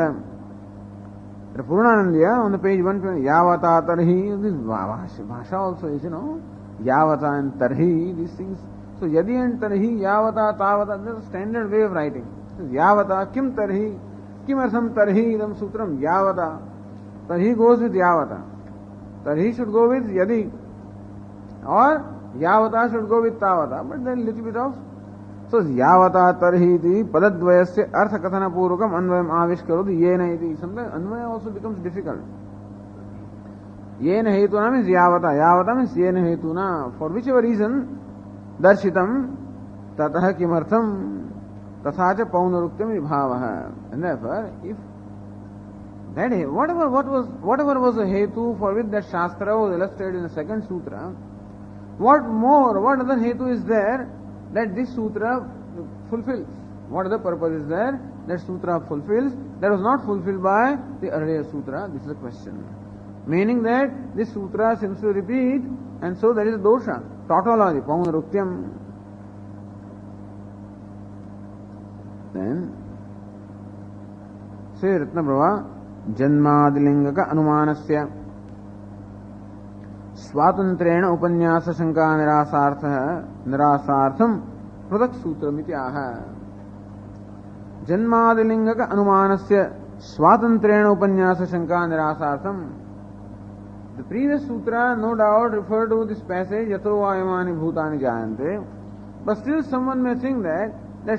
A: Purnanandya on the page 120, Yavata Tarhi, this Bhasha also is, Yavata and Tarhi, these things. So Yadi and Tarhi, Yavata, Tavata, this is a standard way of writing. Yavata, Kim Tarhi, Kimartham Tarhi, Idam Sutram, Yavata. Tarhi goes with Yavata. Tarhi should go with Yadi. Or Yavata should go with Tavata, but then little bit of. So Yavata tarhi iti padadvayasya artha kathana purvakam anvayam avishkaroti yena iti. Sometimes anvaya also becomes difficult. Yena hetuna means Yavata. Yavata means yena hetuna. For whichever reason, darshitam tataha kimartham tathacha paunaruktam vibhavaha. And therefore, if that whatever was the hetu for which that Shastra was illustrated in the second sutra, what other hetu is there that this sutra fulfills? What other purpose is there that sutra fulfills that was not fulfilled by the earlier sutra? This is the question. Meaning that this sutra seems to repeat, and so there is a dosha, tautology, paunaruktyam. Then, say Ratnaprabha, Janmadilingaka Anumanasya स्वातंत्रेण उपन्यास शंका निरासार्थम पृथक सूत्रमिति आह. जन्मादिलिंगक अनुमानस्य स्वातंत्रेण उपन्यास शंका निरासार्थम. The previous sutra no doubt referred to this passage yato vayamani bhutani jayante, but still someone may think that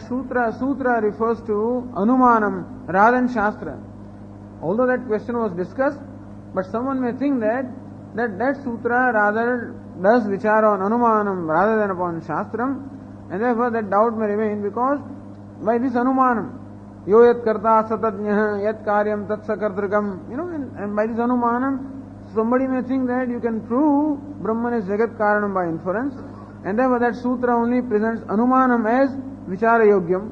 A: sutra refers to anumanam rather than shastra. Although that question was discussed, but someone may think that sutra rather does vichara on anumanam rather than upon shastram, and therefore that doubt may remain, because by this anumanam, yo yat karta satatnyah yat karyam tat sakartrikam, and by this anumanam, somebody may think that you can prove Brahman is jagat karanam by inference, and therefore that sutra only presents anumanam as vichara yogyam.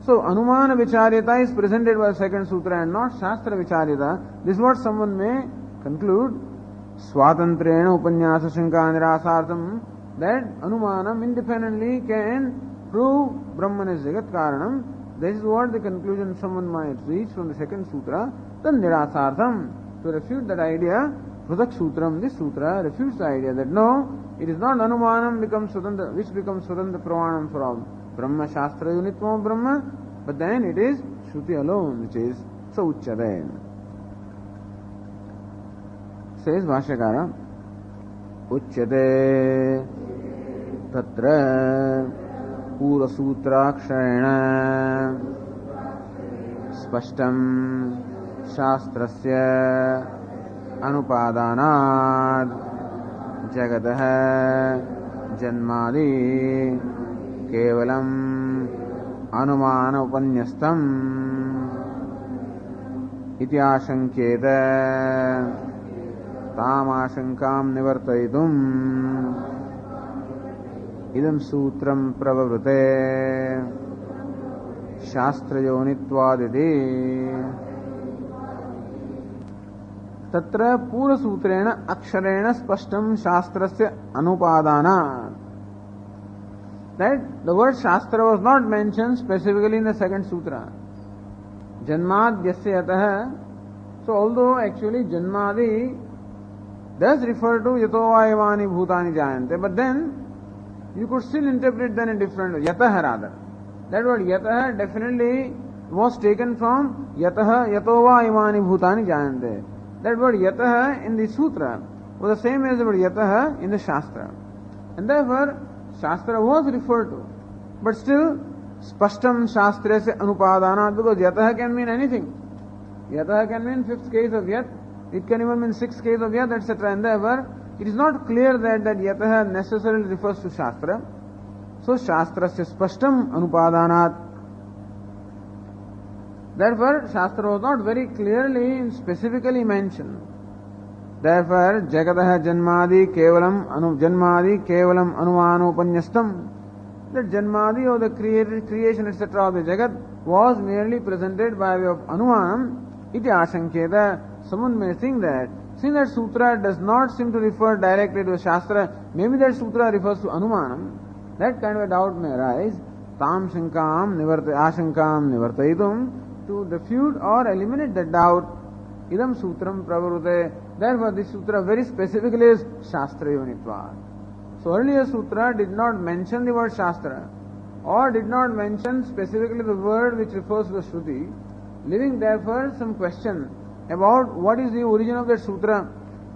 A: So anumana vicharyata is presented by the second sutra and not shastra vicharyata. This is what someone may conclude. Swatantrena upanyasa shanka nirasartham, that anumanam independently can prove Brahman is jagat karanam. This is what the conclusion someone might reach from the second sutra. Then nirasartham, to refute that idea, pruthak sutram, this sutra refutes the idea that no, it is not anumanam which becomes sudanta pramanam for all Brahma shastra unitvam Brahma, but then it is Shruti alone which is sauchade. says Bhashyakara, Uchyate Tatra Pura Sutraksharena Spashtam Shastrasya Anupadanad Jagatah Janmadi Kevalam Anumana Upanyastam Iti Ashanketa Tam Ashankam Nivartaitum Idam Sutram Pravavrute Shastrayonitvaditi Tatra Pura Sutrena Aksharena Spashtam Shastrasya Anupadana. That the word Shastra was not mentioned specifically in the second sutra. Janmad Yasya Yatah. So although actually Janmadi does refer to Yatova Evani Bhutani Jayante, but then you could still interpret then in different way. Yatah rather. That word Yatah definitely was taken from Yatah Yatova Evani Bhutani Jayante. That word Yatah in the sutra was the same as the word Yatah in the Shastra. And therefore Shastra was referred to. But still, Spashtam Shastra se Anupadana, because Yatah can mean anything. Yatah can mean fifth case of Yat, it can even mean sixth case of Yat, etc. And therefore, it is not clear that Yatah necessarily refers to Shastra. So, Shastra se Spashtam Anupadanat. Therefore, Shastra was not very clearly and specifically mentioned. Therefore, Jagatah Janmadi Kevalam Anumanopanyastam. The Janmadi or the creation etc. of the Jagat was merely presented by way of Anumanam. Iti Ashanketa. Someone may think that, since that sutra does not seem to refer directly to the Shastra, maybe that sutra refers to Anumanam. That kind of a doubt may arise. Tam Shankam Ashankam Nivartaitum. To refute or eliminate that doubt, Idam Sutram Pravarute. Therefore, this sutra very specifically is Shastra Yonitva. So, earlier sutra did not mention the word Shastra or did not mention specifically the word which refers to the Shruti, leaving therefore some question about what is the origin of that sutra,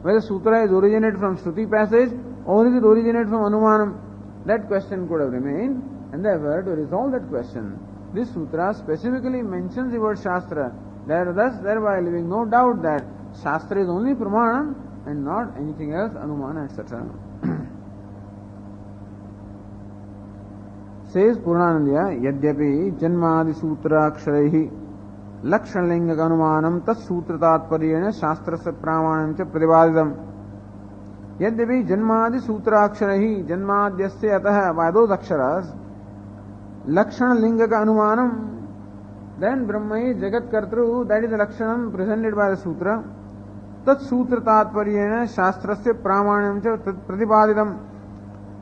A: whether sutra is originated from Shruti passage or is it originated from Anumanam. That question could have remained, and therefore to resolve that question, this sutra specifically mentions the word Shastra, thereby leaving no doubt that Shastra is only Pramanam and not anything else, Anumana, etc. Says Purnanandya, Yadyapi Janmadi Sutra Aksharaihi Lakshanlinga Anumanam Tat Sutra Tatparyena Shastrasya Pramanam Cha Pratibadidam. Yadyapi Janmadi Sutra Aksharaihi Janmadyasya Yatah, by those aksharas, Lakshanlinga Anumanam. Then Brahma is Jagat Kartru, that is the Lakshanam presented by the Sutra. Tat Sutra Tatparyena Shastrasya Pramanam Cha Pratibadidam.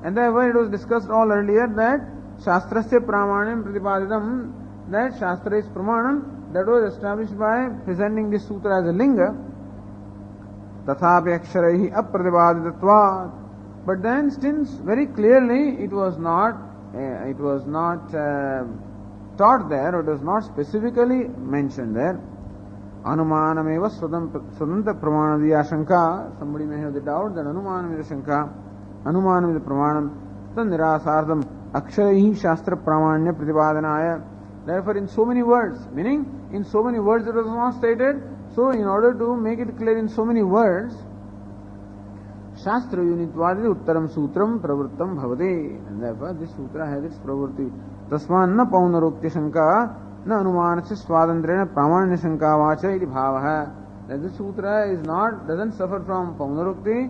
A: And therefore it was discussed all earlier that Shastrasya Pramanam Pratibadidam, that Shastra is Pramanam, that was established by presenting this Sutra as a Linga. Tathapi Aksharaihi Apratibadidatvat. But then since very clearly it was not taught there, or it was not specifically mentioned there. Anumanameva Swadanta Pramanadiya Shanka. Somebody may have the doubt that Anumanam is a Shanka, Anumanam is a Pramanam. Tad Nirasartham Aksharahi Shastra Pramanya Pratipadanaya. Therefore, in so many words, meaning in so many words it was not stated, so in order to make it clear in so many words, Shastra Unitvadi Uttaram Sutram Pravrittam Bhavati. And therefore, this sutra has its pravritti. Tasman na paunarukti shanka na anumanasya swadandrena pramanya shanka vacha iti bhavaha. That this sutra doesn't suffer from punarukti,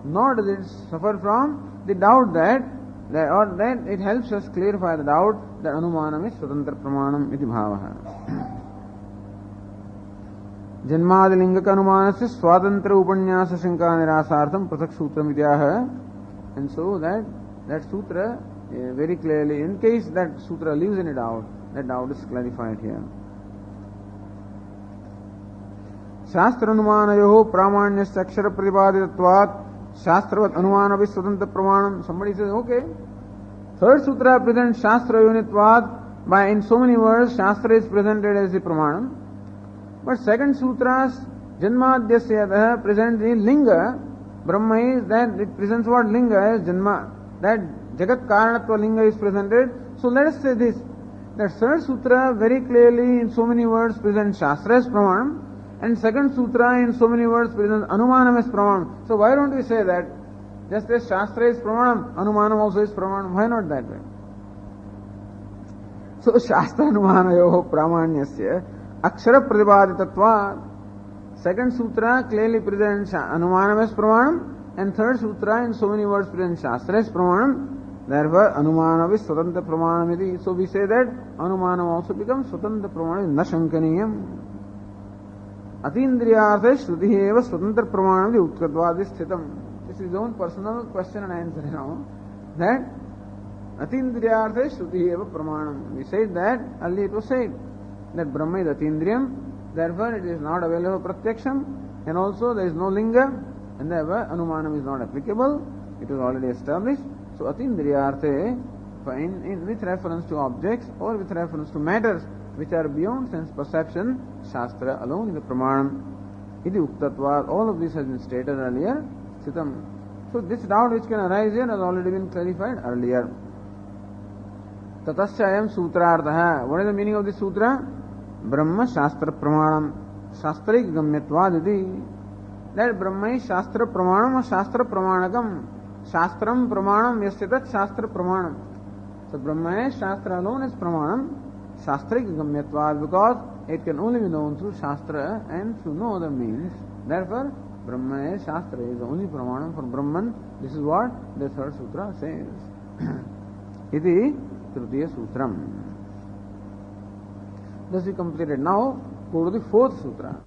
A: nor does it suffer from the doubt that it helps us clarify the doubt that anumanam is swatantra pramanam iti bhavaha. Janmadilingaka anumanasya swatantra upanyasa shanka nirasartham prathak sutram ityaha. And so that sutra very clearly, in case that sutra leaves any doubt, that doubt is clarified here. Shastra Anumanayoho Pramanyasya Akshara Pratibaditatvat Shastravat Anumanavi Swadanta Pramanam. Somebody says, okay, third sutra presents Shastra Unitvat, by in so many words Shastra is presented as the Pramanam. But second sutra's Janmadhyasya presents the linga. Brahma is that it presents what linga is Janma. That Jagat Karanatva linga is presented. So let us say this, that third sutra very clearly in so many words presents Shastra as Pramanam, and second sutra in so many words presents Anumanam as Pramanam. So why don't we say that just as Shastra is Pramanam, Anumanam also is Pramanam? Why not that way? So Shastra Anumanayoho Pramanyasya Akshara Pratibaditatva. Second sutra clearly presents Anumanam as Pramanam, and third sutra in so many words presents Shastra as Pramanam. Therefore, Anumanam is Swatantra Pramanam. So we say that Anumanam also becomes Swatantra Pramanam, na Shankaniyam. Atindriyartha Shruti eva Swatantra Pramanam Utkatvad Sthitam. This is his own personal question and answer now. That Atindriyartha Shruti eva Pramanam. We said that, earlier it was said, that Brahma is Atindriyam, therefore it is not available for Pratyaksham, and also there is no linga, and therefore Anumanam is not applicable. It was already established. So Atindriyarthe, with reference to objects or with reference to matters which are beyond sense perception, Shastra alone is the Pramanam. Iti Uktatvad, all of this has been stated earlier. Sitam. So this doubt which can arise here has already been clarified earlier. Tatasya Sutrartha. What is the meaning of this sutra? Brahma Shastra Pramanam. Shastrik Gamyatvad iti. That Brahma is Shastra Pramanam or Shastra Pramanakam. Shastram Pramanam Yasyatat Shastra Pramanam. So Brahma is Shastra alone is Pramanam. Shastrik Gamyatvad, because it can only be known through Shastra and through no other means. Therefore, Brahma is Shastra is the only Pramanam for Brahman. This is what the third sutra says. Iti Tritiya Sutram. Thus we completed. Now go to the fourth sutra.